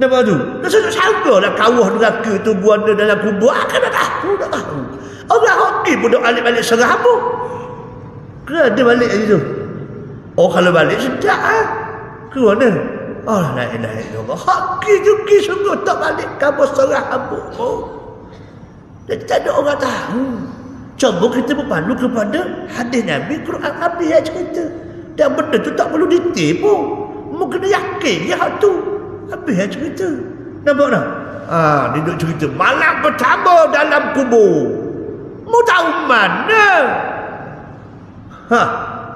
Nampak tu? Dah sana syarah lah kawah neraka tu guana dalam kubur. Dah tahu. Orang hakim budak balik serah pun. Kerana dia balik je tu. Kalau balik sedap kerana la ilaha illallah. Hakim juga sungguh tak balik Kaabah serah habuk pun. Dan tak ada orang tahu. Cuba kita berpandu kepada hadis Nabi, Quran Nabi yang cerita. Dan benda tu tak perlu detail pun. Mu kena yakin je hak tu. Habis yang cerita. Nampak tak? Dia duduk cerita malam pertama dalam kubur. Mu tahu mana?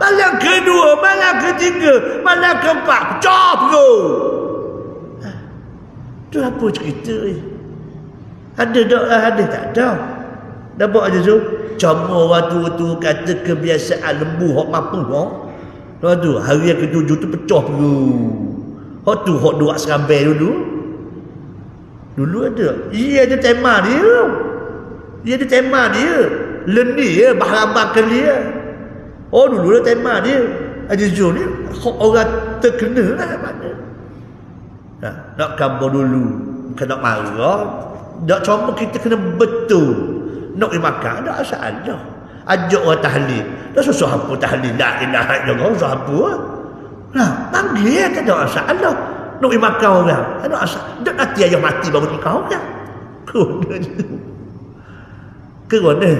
Malam kedua, malam ketiga, malam keempat. Pecah perut. Tu apa cerita ni? Ada tak? Ada tak? Ada. Nampak aja tu? Cuma orang tu kata kebiasaan lembu hok mampu hok. Lepas tu hari yang ketujuh tu pecah perut. Hok tu hok dua serambai dulu. Dulu ada. Ia ada tema dia. Dia ada tema dia. Lendi ya bahan-bahan dia. Dulu ada tema dia. Aja Zul ni orang terkena lah mana. Nak kabar dulu. Bukan nak marah. Tak cuma kita kena betul. Nak pergi makan, tak masalah. Ajak orang tahlil. Dah susah apa tahlil. La ilaha illallah, susah apa. Panggil, tak ada masalah. Nak pergi makan orang. Tak ada masalah. Tak nanti ayah mati baru nikah orang. Kerana.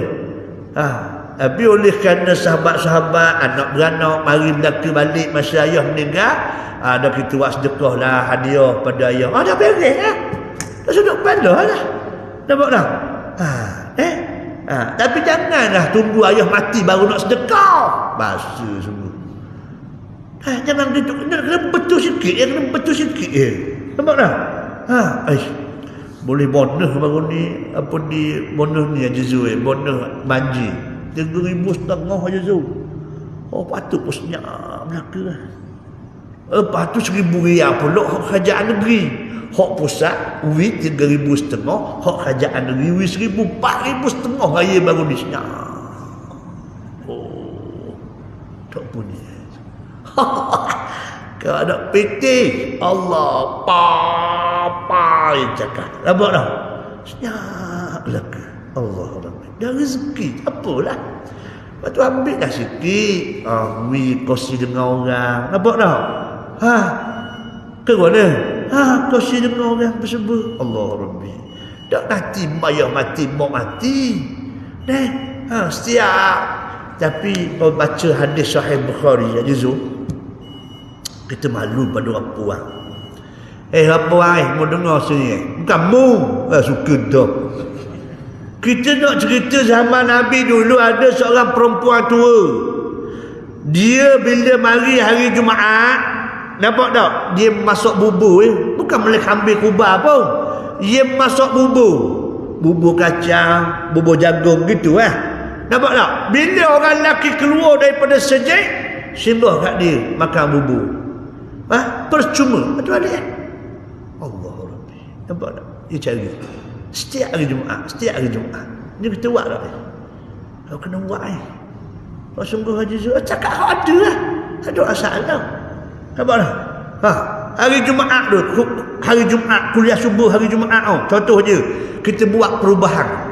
Tapi oleh kerana sahabat-sahabat, anak beranak, mari belaka balik masa ayah meninggal. Dah kita buat sedekah lah, hadiah pada ayah. Dah beres lah. Dah sudut kepala lah. Nampak tak? Tapi janganlah tunggu ayah mati baru nak sedekah. Bahasa semua. Jangan gitu. Kena betul sikit. Kena betul sikit. Nampak tak? Boleh bonus baru ni. Apa di bonus ni aja Zul. Bonus manji. 3,500 aja Zul. Patut pun senyap belaka lah. Lepas tu 1,000 riyal pula kerajaan negeri. Hak pusat, wih 3,500. Hak kerajaan negeri, wih 1,000, 4,500 raya baru disenyap. Tak punya. Kalau ada PT, Allah, papa yang cakap. Nampak tak? Senyap belaka. Allah Rabbi. Dah rezeki, apalah. Lepas tu ambil dah sikit. Wih, kongsi dengan orang. Nampak tak? Ke mana? Kongsi dengan orang tersebut. Allah Rabbi. Tak nanti mayah mati, mak mati. Setiap. Tapi kau baca hadis Sahih Bukhari aja Zul. Kita malu pada orang puang. Orang puang mau dengar sini. Bukan mu. Suka dah. Kita nak cerita zaman Nabi dulu ada seorang perempuan tua. Dia bila mari hari Jumaat, nampak tak? Dia masuk bubur. Bukan melek ambil kubah pun. Dia masuk bubur. Bubur kacang, bubur jagung gitu Nampak tak? Bila orang lelaki keluar daripada sejid, simbah kat dia makan bubur. Percuma. Betul ada Allah Rabbi. Nampak tak? Dia cari. Setiap hari Jumaat. Dia kata buat tak? Kau kena buat Kau sungguh Haji Zul. Cakap kau ada lah. Tak ada masalah. Nampak tak? Hari Jumaat tu. hari Jumaat, kuliah subuh hari Jumaat contoh je, kita buat perubahan.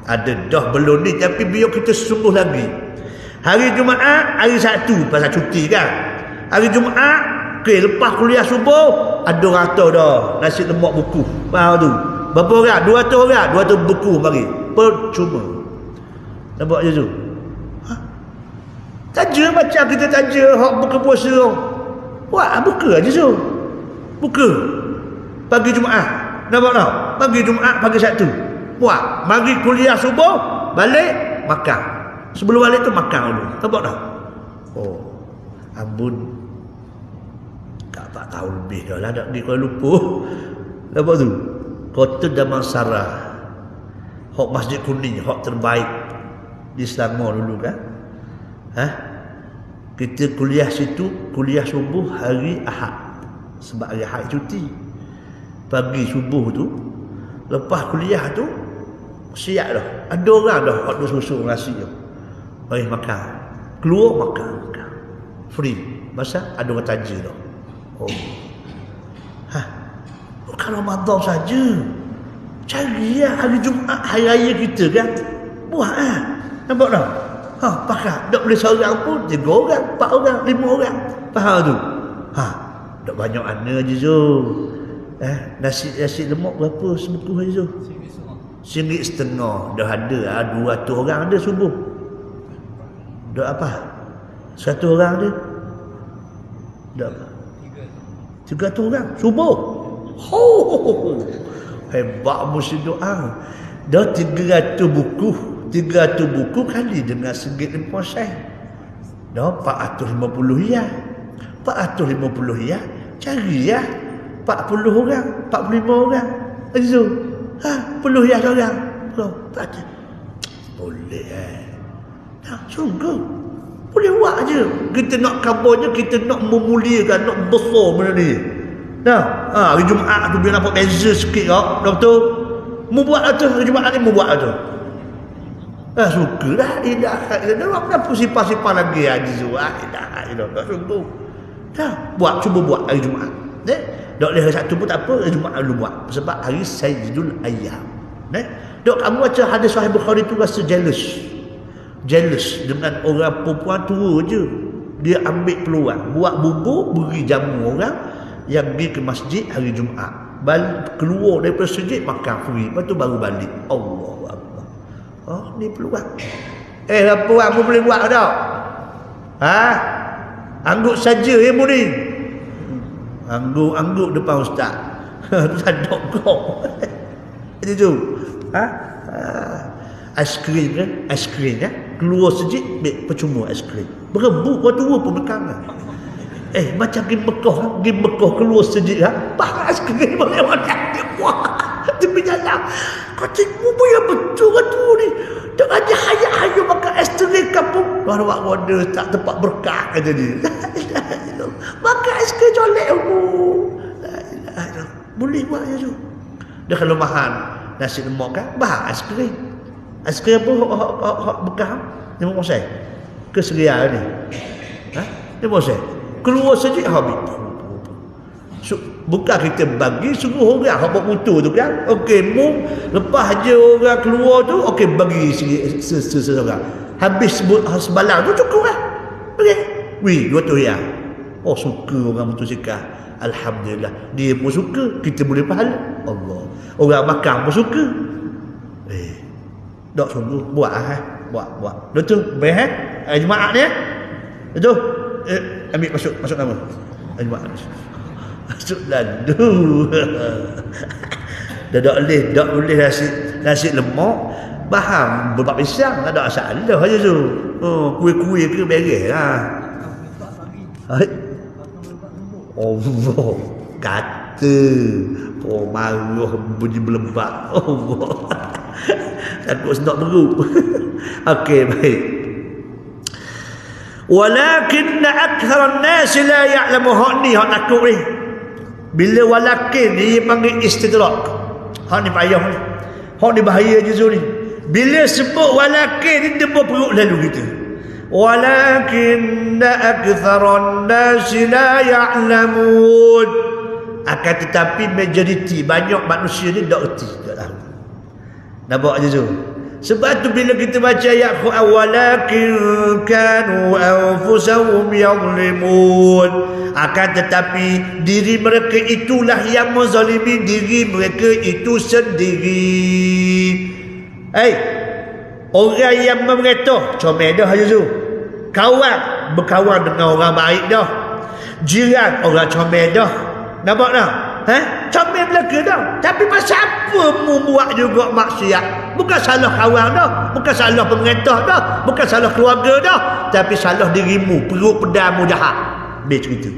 Ada dah belum ni, tapi biar kita sungguh lagi. Hari Jumaat, hari Sabtu pasal cuti kan. Hari Jumaat, lepas kuliah subuh, ada orang tahu dah nasi lemak buku. Faham tu? Berapa orang? 200 orang, 200 buku mari. Percuma. Nampak je tu? Taja macam kita taja hak buka puasa. Buat buka aja tu. Buka. Pagi Jumaat. Nampak tak? Pagi Jumaat, pagi Sabtu. Buat. Mari kuliah subuh, balik, makan. Sebelum balik tu makan dulu. Nampak tak? Oh. Ambun. 4 tahun lebih dah lah nak pergi Kuala Lumpur. Nampak tu? Kota Damansara. Hak Masjid Kuning, hak terbaik di Selangor dulu kan? Kita kuliah situ, kuliah subuh hari Ahad. Sebab hari Ahad cuti. Pagi subuh tu, lepas kuliah tu, siap dah. Ada orang dah hak duk susu nasi tu. Mari makan. Keluar makan. Free. Masa ada orang taja dah. Oh. Bukan Ramadan saja. Cari hari Jumaat, hari raya kita kan. Buat nampak tak? Pakat. Tak boleh seorang pun, 3 orang, 4 orang, 5 orang. Faham tu? Tak banyak mana je tu. Nasi lemak berapa sebuku je tu? RM1.50. Dah ada 200 orang ada subuh. Dah apa? 100 orang ada? Dah apa? 300 orang subuh. Hebat mesti doa. Dah 300 buku. 300 buku kali dengan RM1.50. Dah 450 riyal. 450 riyal. Cari 40 orang, 45 orang. Itu. 10 riyal seorang. Boleh sungguh. Boleh buat je. Kita nak kabarnya, kita nak memuliakan, nak besar benda ni. Hari Jumaat tu biar nampak beza sikit tak? Dah betul? Mu buat lah tu. Hari Jumaat ni mu buat lah tu. Suka lah. Kenapa sipar-sipar lagi Haji Zuhad? Tak sungguh. Buat, cuba buat hari Jumaat. Tak boleh hari Sabtu pun tak apa. Hari Jumaat dulu buat. Sebab hari Sayyidul Ayyam. Tak kamu baca hadis Sahih Bukhari tu rasa jealous dengan orang perempuan tua je. Dia ambil peluang buat bubur, beri jamu orang yang pergi ke masjid hari Jumaat. Keluar daripada masjid makan free. Lepas tu baru balik. Allahu Akbar. Ni peluang. Apa kamu boleh buat tak? Angguk saja mu ni. Angguk depan ustaz. Tu sadok kau. Itu tu. Aiskrim kan? Aiskrim kan? Keluar sejik, percuma aiskrim. Berebut kau tua pun bekanan. Macam pergi Mekah keluar sejik Pak aiskrim boleh makan. Tepi jalan. Kau tengok pun yang betul kau tu ni. Tak ada hayat-hayat makan aiskrim kampung. Baru buat order tak tempat berkah kata dia. Makan aiskrim colek aku. Boleh buat je tu. Dia kalau makan nasi lemak kan, bahang aiskrim. Aiskrim apa hak bekah? 5 sen. Ke serial ni. 5 sen. Keluar sejik habis. Bukan kita bagi suruh orang hak bawa motor tu kan. Okey, lepas je orang keluar tu, okey bagi seseorang. Habis sebalang tu cukup lah. Okey. 200 riyal. Suka orang motosikal. Alhamdulillah. Dia pun suka, kita boleh pahala. Allah. Orang makan pun suka. Tak sungguh buat buat. Betul? Baik hari Jumaat ni betul? Ambil masuk nama. Hari Jumaat. Masuk lalu. Dah tak boleh nasi lemak bahan berbab pisang, tak ada masalah aja tu. Kuih-kuih ke beres lah. Allah kata marah bunyi berlembab. Allah takut sedap beruk. Okey, baik. Walakin akthar an-nas la ya'lamu ni hak takut ni. Bila walakin ni panggil istidrak. Hak ni payah ni. Hak ni bahaya je ni. Bila sebut walakin ni dia perut lalu kita. Walakin akthar an-nas la ya'lamun. Akan tetapi majoriti banyak manusia ni tak erti, tak tahu. Nampak je tu. Sebab tu bila kita baca ayat walakin kanu anfusahum yadhlimun, akan tetapi diri mereka itulah yang menzalimi diri mereka itu sendiri. Orang yang memerintah comel dah je tu. Kawan berkawan dengan orang baik dah. Jiran orang comel dah. Nampak dah? Comel belaka dah. Tapi pasal apa membuat juga maksiat? Bukan salah kawan dah, bukan salah pemerintah dah, bukan salah keluarga dah, tapi salah dirimu, perut pedamu jahat. Dia cerita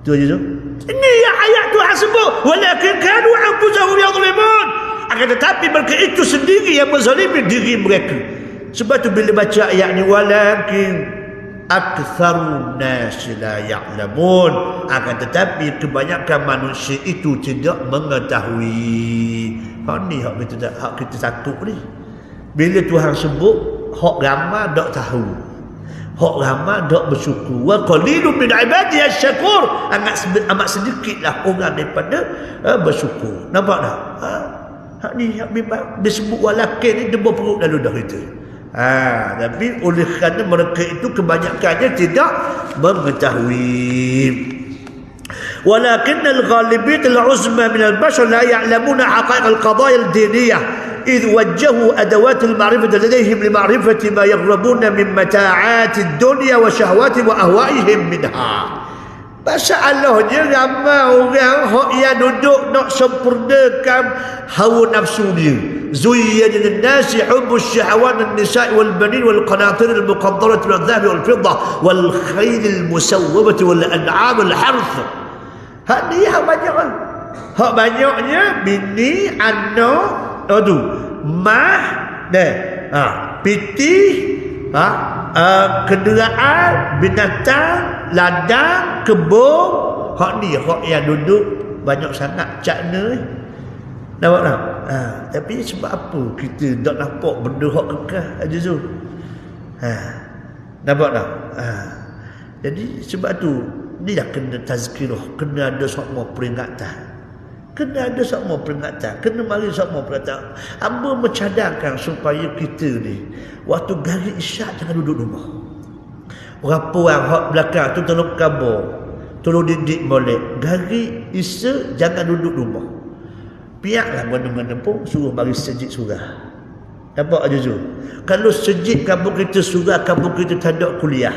tu aja tu. Ini yang ayat Tuhan sebut, walakin kanu anfusahum yadhlimun, akan tetapi mereka itu sendiri yang menzalimi diri mereka. Sebab tu bila baca ayat ni walakin aktsarun nas la ya'lamun, akan tetapi kebanyakan manusia itu tidak mengetahui. Hak ni hak kita takut ni. Bila Tuhan sebut hak ramai tak tahu, hak ramai tak bersyukur. Wa qalilun min ibadi asy-syakur, amat sedikitlah orang daripada bersyukur. Nampak tak? Hak ni hak memang disebut walakin ni debur perut lalu dah kita. Tapi oleh kerana mereka itu kebanyakannya tidak mengetahui. ولكن الغالبية العظمى من البشر لا يعلمون حقائق القضايا الدينية إذ وجهوا أدوات المعرفة لديهم لمعرفة ما يغربون من متاعات الدنيا وشهواتهم وأهوائهم منها. Masalahnya ramai orang yang duduk nak sempurnakan hawa nafsu dia. Zuyyina lin-nasi hubbus syahawat an-nisa'i wal-banin wal-qanatir al-muqaddarati wal-dhahabi wal-fidda wal-khayl al-musawwamati wal-an'am al-harth. Hak ni hak banyak lah. Hak banyaknya bini, anak, tu, mah, piti, kenderaan, binatang, ladang, kebun. Hak ni hak yang duduk banyak sangat cakna ni. Nampak tak? Tapi sebab apa kita tak nampak benda hak kekal aja tu? Nampak tak? Jadi sebab tu dia kena tazkirah, kena ada semua peringatan. Kena ada semua peringatan, kena mari semua peringatan. Hamba mencadangkan supaya kita ni waktu garis isyak jangan duduk rumah. Orang puan hak belakang tu tolong kabar, tolong didik molek. Garis isyak jangan duduk rumah. Piaklah mana-mana pun suruh mari sejid surah. Nampak aja tu. Kalau sejid kampung kita surah, kampung kita tak ada kuliah,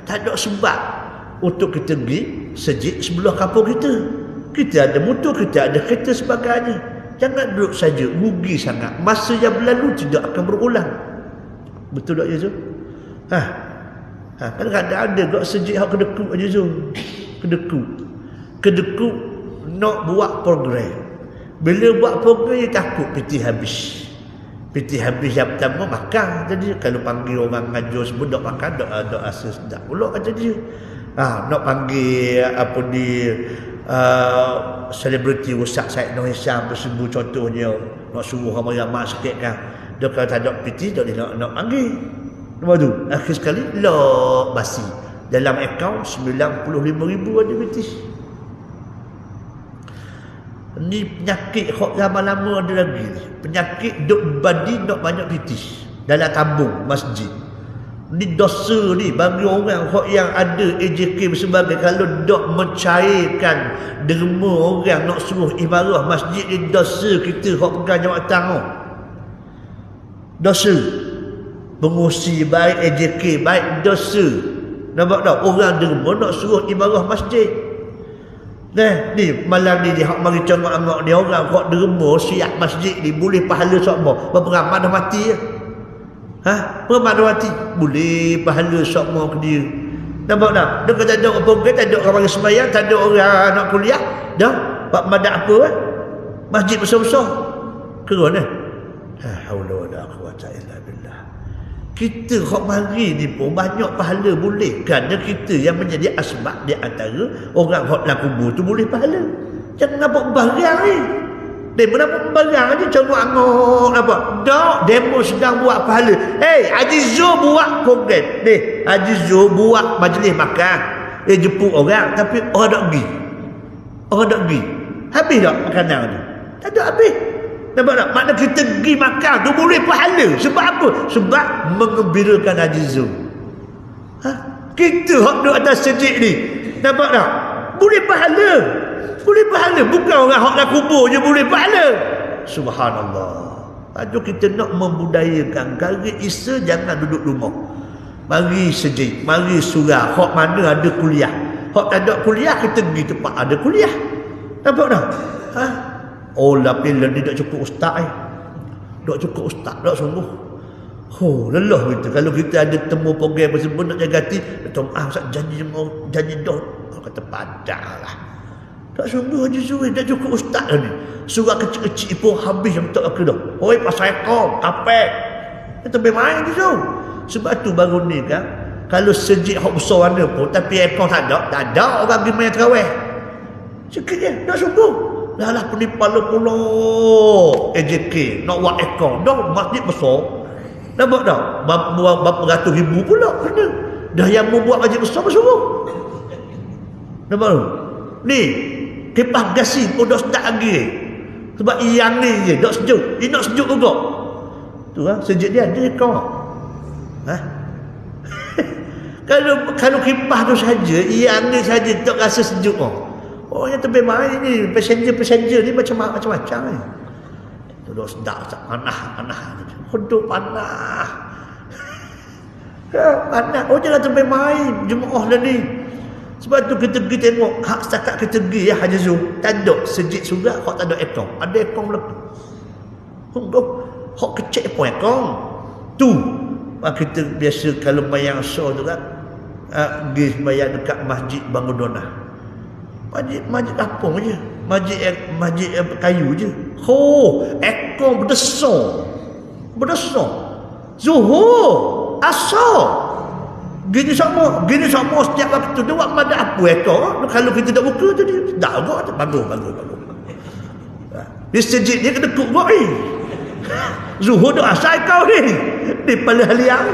tak ada sebab untuk kita pergi sejid sebelah kampung kita. Kita ada motor, kita ada kereta sebagainya. Jangan duduk saja, rugi sangat. Masa yang berlalu tidak akan berulang. Betul tak je tu? Kadang-kadang ada kat sejid hak kedekut aja tu. Kedekut nak buat program. Bila buat program dia takut peti habis. Peti habis yang pertama makan. Jadi kalau panggil orang ngajar sebut tak makan, tak rasa sedap pula kata dia. Nak panggil apa di selebriti Ustaz Said Nur Hisham tersebut contohnya, nak suruh ramai-ramai sikit kan. Dia kalau tak ada piti tak dia nak panggil. Lepas tu akhir sekali lah basi. Dalam akaun 95,000 ada piti. Ni penyakit hok lama-lama ada lagi ni. Penyakit duk badi nak banyak piti dalam tabung masjid. Ni dosa ni bagi orang yang ada AJK sebagai kalau dok mencairkan derma orang nak suruh imarah masjid ni dosa kita hok pegang jawatan tu. Dosa. Pengusi baik AJK baik dosa. Nampak tak orang derma nak suruh imarah masjid. Ni malam ni dia hak mari congak-angak ni orang hok derma siap masjid ni boleh pahala sok-mo. Berapa ramai dah mati ya? Permadawati boleh pahala semua ke dia. Nampak tak? Dia kata ada orang program, tak ada orang sembahyang, tak ada orang nak kuliah. Dah, pak madak apa masjid besar-besar. Kerana la haula wala quwata illa billah. Kita hok mari ni pun banyak pahala boleh. Kerana kita yang menjadi asbab di antara orang hok dalam kubur tu boleh pahala. Jangan nampak barang ni. Demo nampak barang aja congok-angok apa. Dak demo sedang buat pahala. Haji Zul buat program. Haji Zul buat majlis makan. Jemput orang tapi orang tak pergi. Orang tak pergi. Habis tak makanan tu? Tak ada habis. Nampak tak? Makna kita pergi makan tu boleh pahala. Sebab apa? Sebab mengembirakan Haji Zul. Kita hak duduk atas sejid ni. Nampak tak? Boleh pahala. Boleh pahala. Bukan orang hak nak kubur je boleh pahala. Subhanallah. Aduh, kita nak membudayakan. Kali Isa jangan duduk rumah. Mari sejid. Mari surah. Hak mana ada kuliah. Hak tak ada kuliah, kita pergi tempat ada kuliah. Nampak tak? Oh, lapis ni tak cukup ustaz tak cukup ustaz, tak sungguh. Oh, lelah kita. Kalau kita ada temu program tersebut nak jaga hati, Tuan Ustaz janji dah. Orang kata padahlah. Tak sungguh Haji Zul, tak cukup ustaz dah ni. Surah kecil-kecil pun habis yang tak aku dah. Oi, pasal ekor, kapek. Kita bermain Haji Zul. Sebab tu baru ni kan, kalau sejid hak besar mana pun, tapi ekor tak ada orang pergi main terawih. Sikit je, tak sungguh. Dah lah penipal pula AJK nak buat ekor. Dah masjid besar. Nampak tak? Berapa ratus ribu pula kena. Dah yang membuat masjid besar bersuruh. Nampak tak? Ni kipas gasi pun dah start lagi. Sebab yang ni je dah sejuk. Dia nak sejuk juga. Tu lah, sejid dia ada ekor. Kalau kipas tu saja, yang ni saja tak rasa sejuk. Oh, yang terbaik main ni, passenger ni macam-macam ni. Duduk sedap, panah. Hodok panah. Panah. Oh, jangan terbaik main. Jemaah dah ni. Sebab tu kita pergi tengok. Hak setakat kita pergi ya Haji Zul. Tak ada sejid surah, hak tak ada ekor. Ada ekor belakang. Hak kecil pun ekor. Tu. Kita biasa kalau mayang show tu kan. Pergi mayang dekat Masjid Bangundolah. Masjid kampung je. Masjid kayu je. Ekor berdesar. Zuhur, Asar. Gini sama setiap waktu dia buat pada apa ekor. Kalau kita tak buka tu dia dah agak bagus. Di sejid dia kena kuk goi. Zuhur tu asal kau ni. Di pala haliang.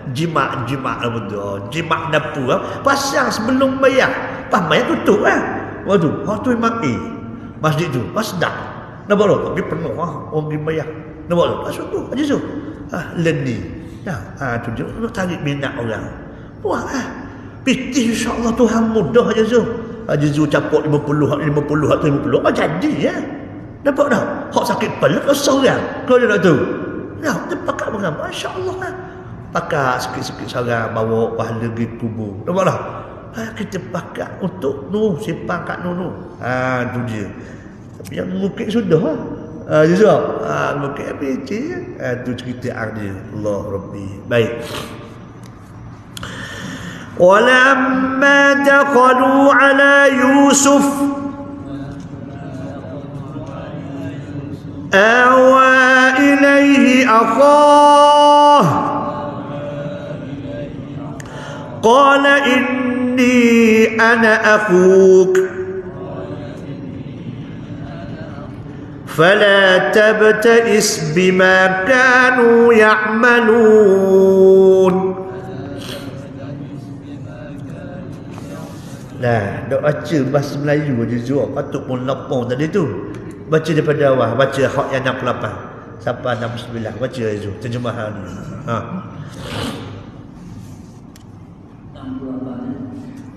Jimat betul. Jimat dapur pasang sebelum bayar. Pas bayar tutup Waduh, tu memang masjid tu. Pas dah. Nampak tak? Tapi penuh orang pergi bayar. Nampak tak? Pasal tu Haji Zul. Learning. Tu dia nak tarik minat orang. Wah, pitih insya-Allah Tuhan mudah Haji Zul. Haji Zul capuk 50 jadi ya. Nampak tak? Hak sakit kepala kau seorang. Kau dia nak tahu. Ya, dia pakat orang. Masya-Allah pakat sikit-sikit seorang bawa pahala pergi kubur. Nampak tak? Kita pakat untuk simpan kat tu dia. Tapi yang mungkin sudah Haji Zul. Mungkin habis je. Tu cerita dia. Allah Rabbi. Baik. ولما دخلوا على يوسف آوى إليه أخاه قال إني أنا أخوك فلا تبتئس بما كانوا يعملون. Nah, dok baca bahasa Melayu je Zul. Patut pun lapang tadi tu. Baca daripada awal, baca hak yang 68 sampai 69. Baca Zul terjemahan ni.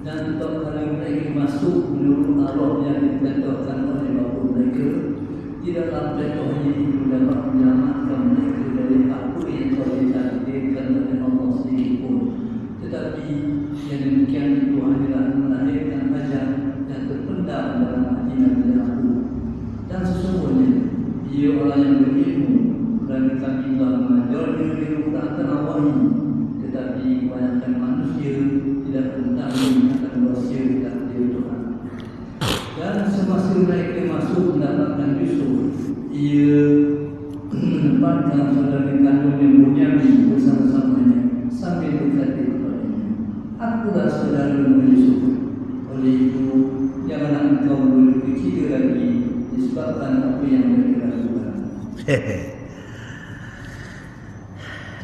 Dan kalau mereka masuk menurut arwah yang ditetapkan oleh bapa mereka, tidaklah mereka ini dapat menyelamatkan mereka dari apa yang telah ditakdirkan oleh Allah sendiri pun. Tetapi yang demikian itu hanyalah melahirkan ajal yang terpendam dalam hati Nabi Yakub. Dan sesungguhnya dia orang yang berilmu dan kami telah mengajarnya ilmu tentang Allah ini. Tetapi kebanyakan manusia tidak mengetahui akan rahsia takdir Tuhan. Dan semasa mereka masuk mendapatkan Yusuf, ia menempatkan saudara kandungnya Bunyamin bersama-samanya sambil berkata kepadanya, "Akulah saudara Yusuf. Oleh itu, janganlah engkau berkecil lagi disebabkan apa yang mereka lakukan."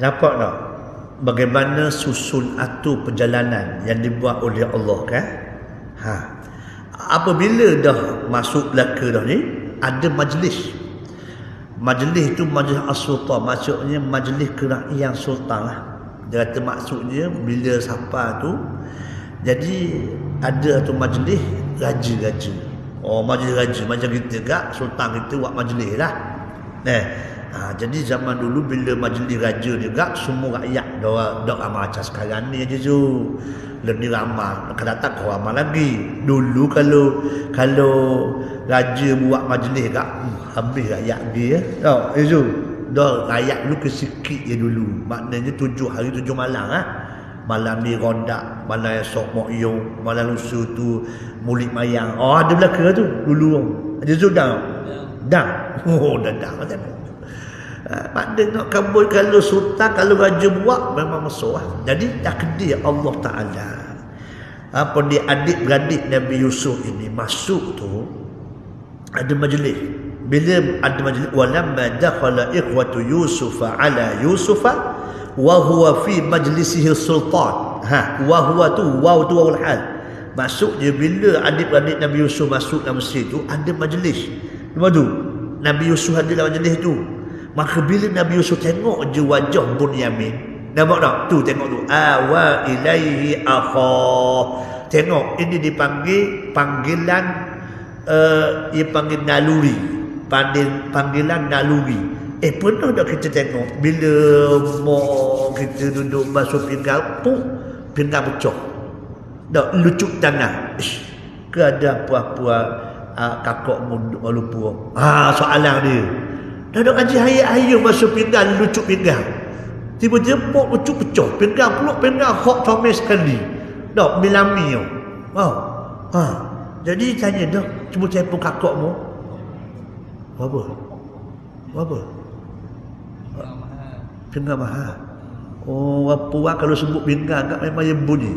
Nampak tak? bagaimana susun atur perjalanan yang dibuat oleh Allah kan. Apabila dah masuk Melaka dah ni, ada majlis. Majlis tu majlis as-sultan, maksudnya majlis kerajaan sultan lah. Dia kata maksudnya bila siapa tu, jadi ada tu majlis raja-raja. Majlis raja macam kita kak, sultan kita buat majlis lah. Jadi zaman dulu bila majlis raja juga, semua rakyat dah amal macam sekarang ni aja tu. Lebih ramai, akan datang kau ramai lagi. Dulu kalau raja buat majlis kak, habis rakyat dia. Tahu itu. Dah rakyat dulu kesikit je dulu. Maknanya 7 hari 7 malam Malam ni rondak, malam esok mokyong, malam lusa tu mulik mayang. Ada belaka tu dulu. Ada sudah. Dah. Dah macam tu. Maknanya nak kabul kalau sultan, kalau raja buat memang masuk lah. Jadi takdir Allah Ta'ala. Apa dia adik-beradik Nabi Yusuf ini masuk tu, ada majlis. Bila ada majlis, walamma dakhala ikhwatu Yusufa ala Yusufa wa huwa fi majlisihi sultan. Wa huwa tu waw tu wawul hal. Maksudnya bila adik-beradik Nabi Yusuf masuk dalam Mesir tu, ada majlis. Lepas tu Nabi Yusuf ada dalam majlis tu. Maka bila Nabi Yusuf tengok je wajah Bunyamin, nampak tak? Tu tengok tu. Awa ilaihi akha. Tengok, ini dipanggil panggilan ia panggil naluri. Panggilan naluri. Pernah tak kita tengok bila kita duduk basuh pinggang, pinggang pecah. Tak lucuk tangan. Ke ada puak-puak kakak munduk lupa. Soalan dia. Dah duk kaji hayat-hayat masuk pinggang, lucuk pinggang. Tiba-tiba pok lucuk pecah. Pinggang pulak pinggang hok comel sekali. Dak milami tu. Jadi tanya dah, cuba telefon kakakmu. Apa? Pinggang mahal. Apa kalau sebut pinggang kat memang yang bunyi.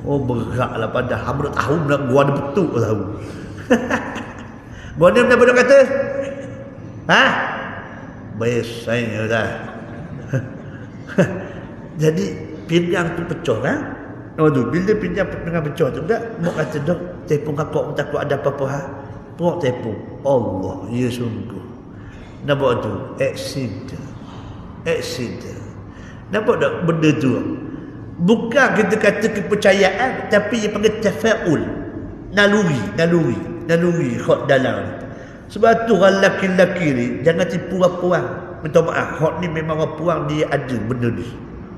Beratlah pada hampir tahun nak gua ada betul tahu. Gua ni apa nak kata? Biasanya dah. Jadi pinggang tu pecah kan? Bila pinggang pecah tu tak, mak kata dah telefon kakak pun takut ada apa-apa Pok telefon. Allah, ya sungguh. Nampak tu? Accident. Nampak tak benda tu? Bukan kita kata kepercayaan, tapi dia panggil tafa'ul. Naluri khot dalam. Sebab tu orang lelaki-lelaki ni jangan tipu orang. Minta maaf, hak ni memang orang dia ada benda ni.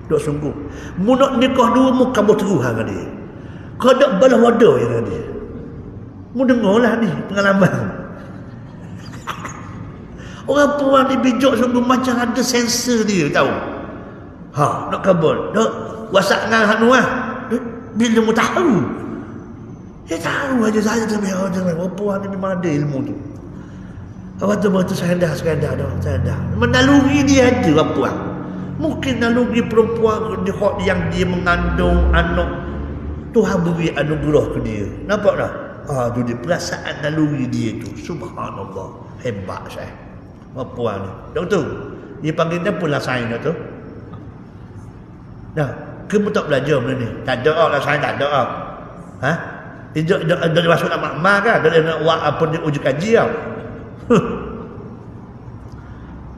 Dok sungguh. Mu nak nikah dua mu kamu terus dengan dia. Kau dak balah wadah dengan dia. Mu dengarlah ni pengalaman. Orang puan ni bijak sungguh macam ada sensor dia tahu. Nak kabul. Dok wasak ngan hak nuah. Bila mu tahu. Dia tahu aja saya tapi orang puan ni memang ada ilmu tu. Waktu-waktu saya dah menaluri dia ada apa? Mungkin naluri perempuan yang dia mengandung anak, Tuhan beri anugerah ke dia. Nampak tak? Tu dia perasaan naluri dia tu. Subhanallah, hebat saya. Perempuan ni. Doktor, dia panggil dia pula sains tu. Dah, kamu tak belajar benda ni? Tak ada lah sains, tak ada. Dia masuk nak makmah kan? Dia nak buat apa ni uji kaji tau.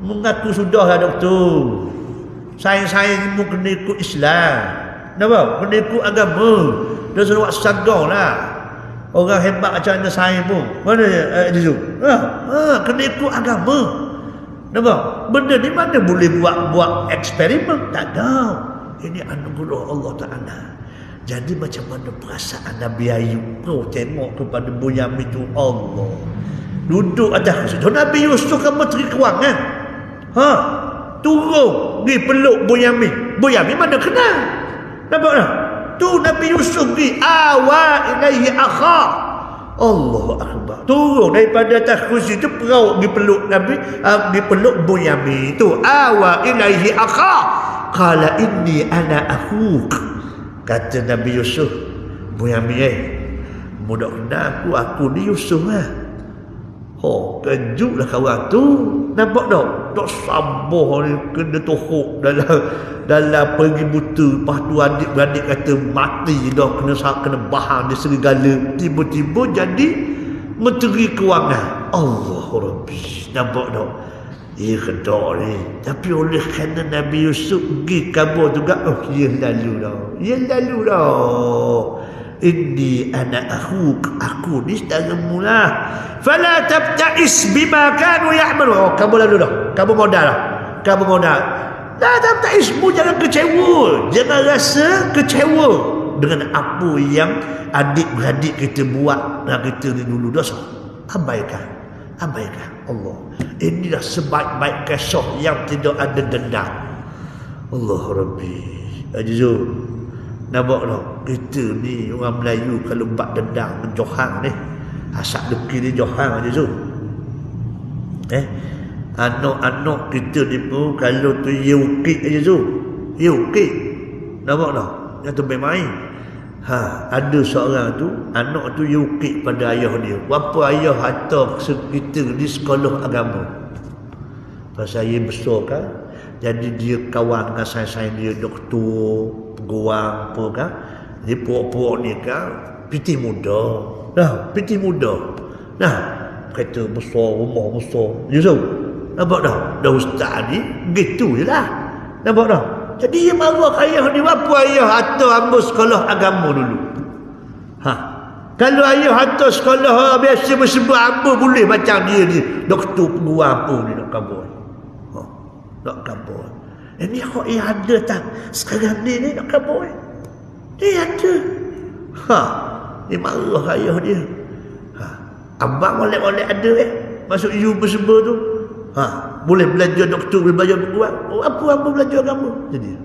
Mengaku sudahlah doktor. Sains-sains mu kena ikut Islam. Nampak? Kena ikut agama. Dia suruh buat sagar lah. Orang hebat macam mana sains pun. Mana dia tu? Kena ikut agama. Nampak? Benda ni mana boleh buat eksperimen? Tak ada. Ini anugerah Allah Ta'ala. Jadi macam mana perasaan Nabi Ayub? Kau tengok kepada Bunyamin tu, Allah. Duduk atas kursi. Nabi Yusuf kan menteri kewangan. Turun pergi peluk Bunyamin. Bunyamin mana kenal? Nampak tak? Tu Nabi Yusuf pergi. Awa ilaihi akha. Allahu Akbar. Turun daripada atas kursi tu perau pergi peluk Nabi, pergi peluk Bunyamin tu. Awa ilaihi akha. Qala inni ana akhuk. Kata Nabi Yusuf, Bunyamin mudah kenal aku ni Yusuf lah. Kejutlah kawan tu. Nampak tak? Tak sabar ni kena tohok dalam pergi buta. Lepas tu adik-beradik kata mati dah, kena bahan dia serigala. Tiba-tiba jadi menteri kewangan. Allah Rabbi. Nampak tak? Kedak ni. Tapi oleh kerana Nabi Yusuf pergi kabur juga. Ia lalu dah. Inni ana akhuk, aku ni saudaramu lah. Fala tabta'is bima kanu ya'malu. Kamu lalu dah. Kamu modal. La tabta'is, jangan kecewa. Jangan rasa kecewa dengan apa yang adik-beradik kita buat dan kita ni dulu dosa. Abaikan Allah. Inilah sebaik-baik kisah yang tidak ada dendam. Allah Rabbi. Ajizul. Nampak tak? Kita ni orang Melayu kalau buat dendam menjohang ni, asap deki ni johang aja tu. Anak-anak kita ni pun kalau tu yukik aja tu. Yukik. Nampak tak? Yang tu main. Ada seorang tu, anak tu yukik pada ayah dia. Bapa ayah hantar kita di sekolah agama. Pasal saya besar kan, jadi dia kawan dengan sains-sains dia, doktor, peguam apa kan. Dia puak-puak ni kan piti muda. Nah, kereta besar, rumah besar. Yusuf, nampak tak? Dah ustaz ni gitu je lah. Nampak tak? Jadi dia marah ayah ni. Apa ayah hantar hamba sekolah agama dulu? Kalau ayah hantar sekolah biasa bersebut hamba boleh macam dia ni, doktor, peguam apa ni nak kabur. Nak kabur. Ini kok ia ada tak? Sekarang ni nak kabur. Dia ada. Dia marah ayah dia. Abang oleh-oleh ada masuk you bersebut tu. Boleh belajar doktor, boleh belajar peguam. Apa belajar agama? Jadi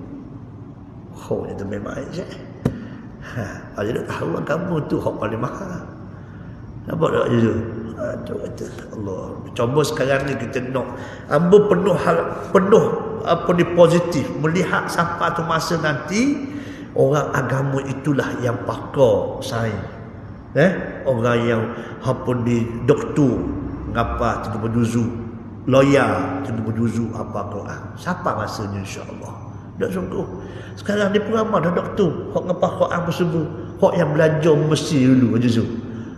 itu memang aja. Kalau dia tahu agama tu hak paling mahal. Nampak tak je? Tu kata Allah. Cuba sekarang ni kita nak hamba penuh apa ni positif, melihat sampai tu masa nanti orang agama itulah yang pakar sains. Orang yang apa ni doktor ngapa 30 juzuk, lawyer 30 juzuk apa Quran. Siapa masanya insya-Allah. Dak sungguh. Sekarang ni pun ramai dah doktor hak ngapa Quran tersebut. Hak yang belajar mesti dulu aja tu.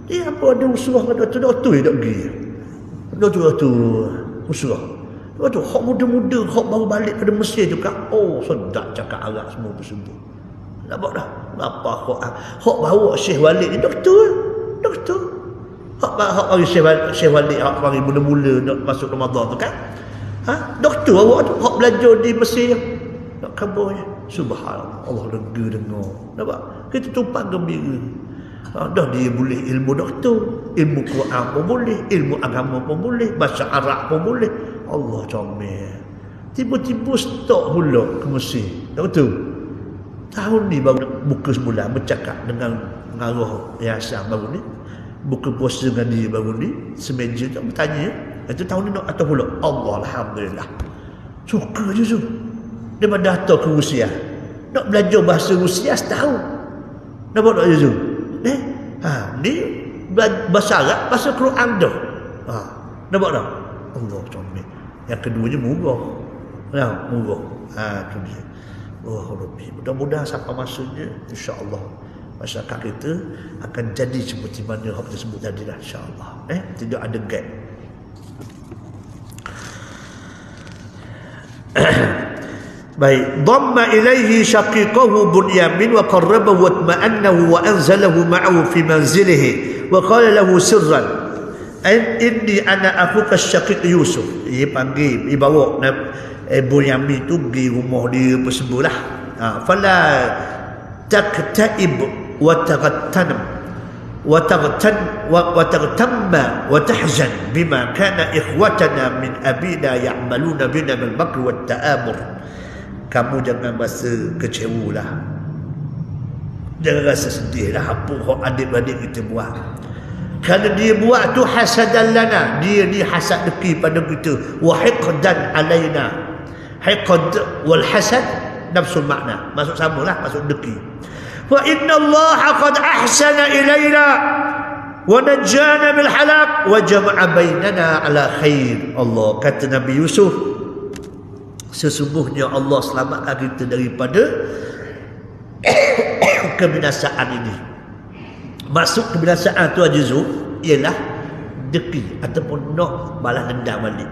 Dia apa ada usulah kat doktor dia tak pergi. Doktor tu usulah. Doktor hak muda-muda hak baru balik pada Mesir tu kan. Sedap cakap Arab semua tersebut. Nampak dah? Apa Quran? Hak bawa Syekh Walid ni doktor. Hak bagi Syekh Walid hak bagi mula-mula nak masuk Ramadan tu kan. Doktor awak tu hak belajar di Mesir. Nak kabarnya. Subhanallah. Allah lega dengar. Nampak? Kita tumpang gembira. Dah dia boleh ilmu doktor, ilmu Quran pun boleh, ilmu agama pun boleh, bahasa Arab pun boleh. Allah comel. Tiba-tiba stok pula ke Mesir. Tak betul? Tahun ni baru buka semula bercakap dengan pengaruh yayasan baru ni. Buka puasa dengan dia baru ni. Semeja tu bertanya. Itu tahun ni nak atau pula? Allah Alhamdulillah. Suka je tu. Dia datang ke Rusia. Nak belajar bahasa Rusia setahun. Nampak tak je tu? Ni bahasa Arab, bahasa Quran dah. Nampak tak? Allah comel. Yang keduanya murah. Murah. Tu dia. Oh Rabbi, mudah-mudahan sampai masanya insya-Allah masyarakat kita akan jadi seperti mana hak kita sebut tadi lah insya-Allah. Tidak ada gap. Baik, dhamma ilaihi syaqiqahu Bunyamin wa qarrabahu wa atma'annahu wa anzalahu ma'ahu fi manzilihi wa qala lahu sirran inni ana akhuka syaqiq Yusuf. Dia panggil, dia bawa Bunyamin tu pergi rumah dia bersebutlah. Fala taqtaib wa tagtanam wa tagtamma wa tahzan bima kana ikhwatana min abina ya'maluna bina bil makr wa ta'amur. Kamu jangan rasa kecewa lah. Jangan rasa sedih lah apa hak adik-adik kita buat. Kalau dia buat tu hasadan lana, dia ni hasad deki pada kita, wa hiqdan alaina. Hiqd wal hasad nafsul makna, maksud samalah, maksud deki. Wa inna Allah qad ahsana ilaina wa najjana bil halak wa jama'a bainana ala khair. Allah kata Nabi Yusuf, sesungguhnya Allah selamatkan kita daripada kebinasaan ini. Maksud kebinasaan tu Haji Zul ialah deki ataupun nak balas dendam balik.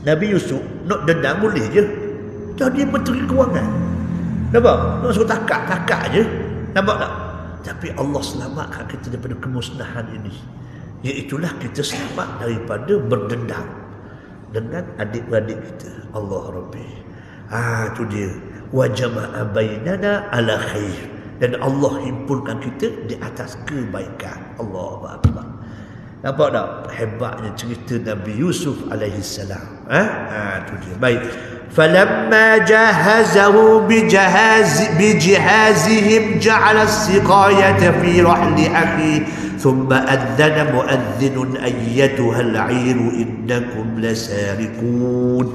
Nabi Yusuf nak dendam boleh je, jadi menteri kewangan. Nampak? Nak suruh takak je. Nampak tak? Tapi Allah selamatkan kita daripada kemusnahan ini. Iaitulah kita selamat daripada berdendam dengan adik-beradik kita. Allah Rabbi. Itu dia. Wa jama'a bainana ala khair. Dan Allah himpunkan kita di atas kebaikan. Allahu Akbar. Nampak tak? Hebatnya cerita Nabi Yusuf alaihi salam. Itu dia. Baik. فلما جهزه بجهازهم جعل السقاية في رحل أخيه ثم أذن مؤذن أيتها العير إنكم لسارقون.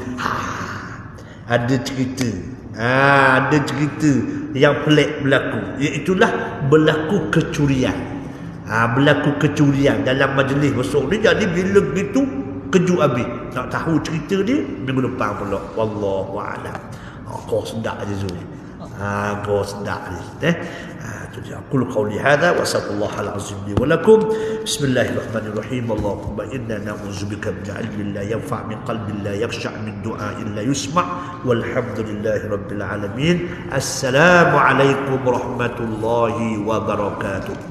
Ada cerita. Ada cerita yang pelik berlaku. Iaitulah berlaku kecurian. Berlaku kecurian dalam majlis besok ni. Jadi bila begitu kejut habis. Nak tahu cerita dia minggu depan pula. Wallahu a'lam. Kau sedap je Zul. Kau sedap je. Aku qauli hadza wa sallallahu alaihi wasallam wa lakum. Bismillahirrahmanirrahim. Allahumma inna na'udzubika min ilmin la yanfa' min qalbin la yakhsha' min du'a'in la yusma'. Walhamdulillahi rabbil alamin. Assalamu alaikum warahmatullahi wabarakatuh.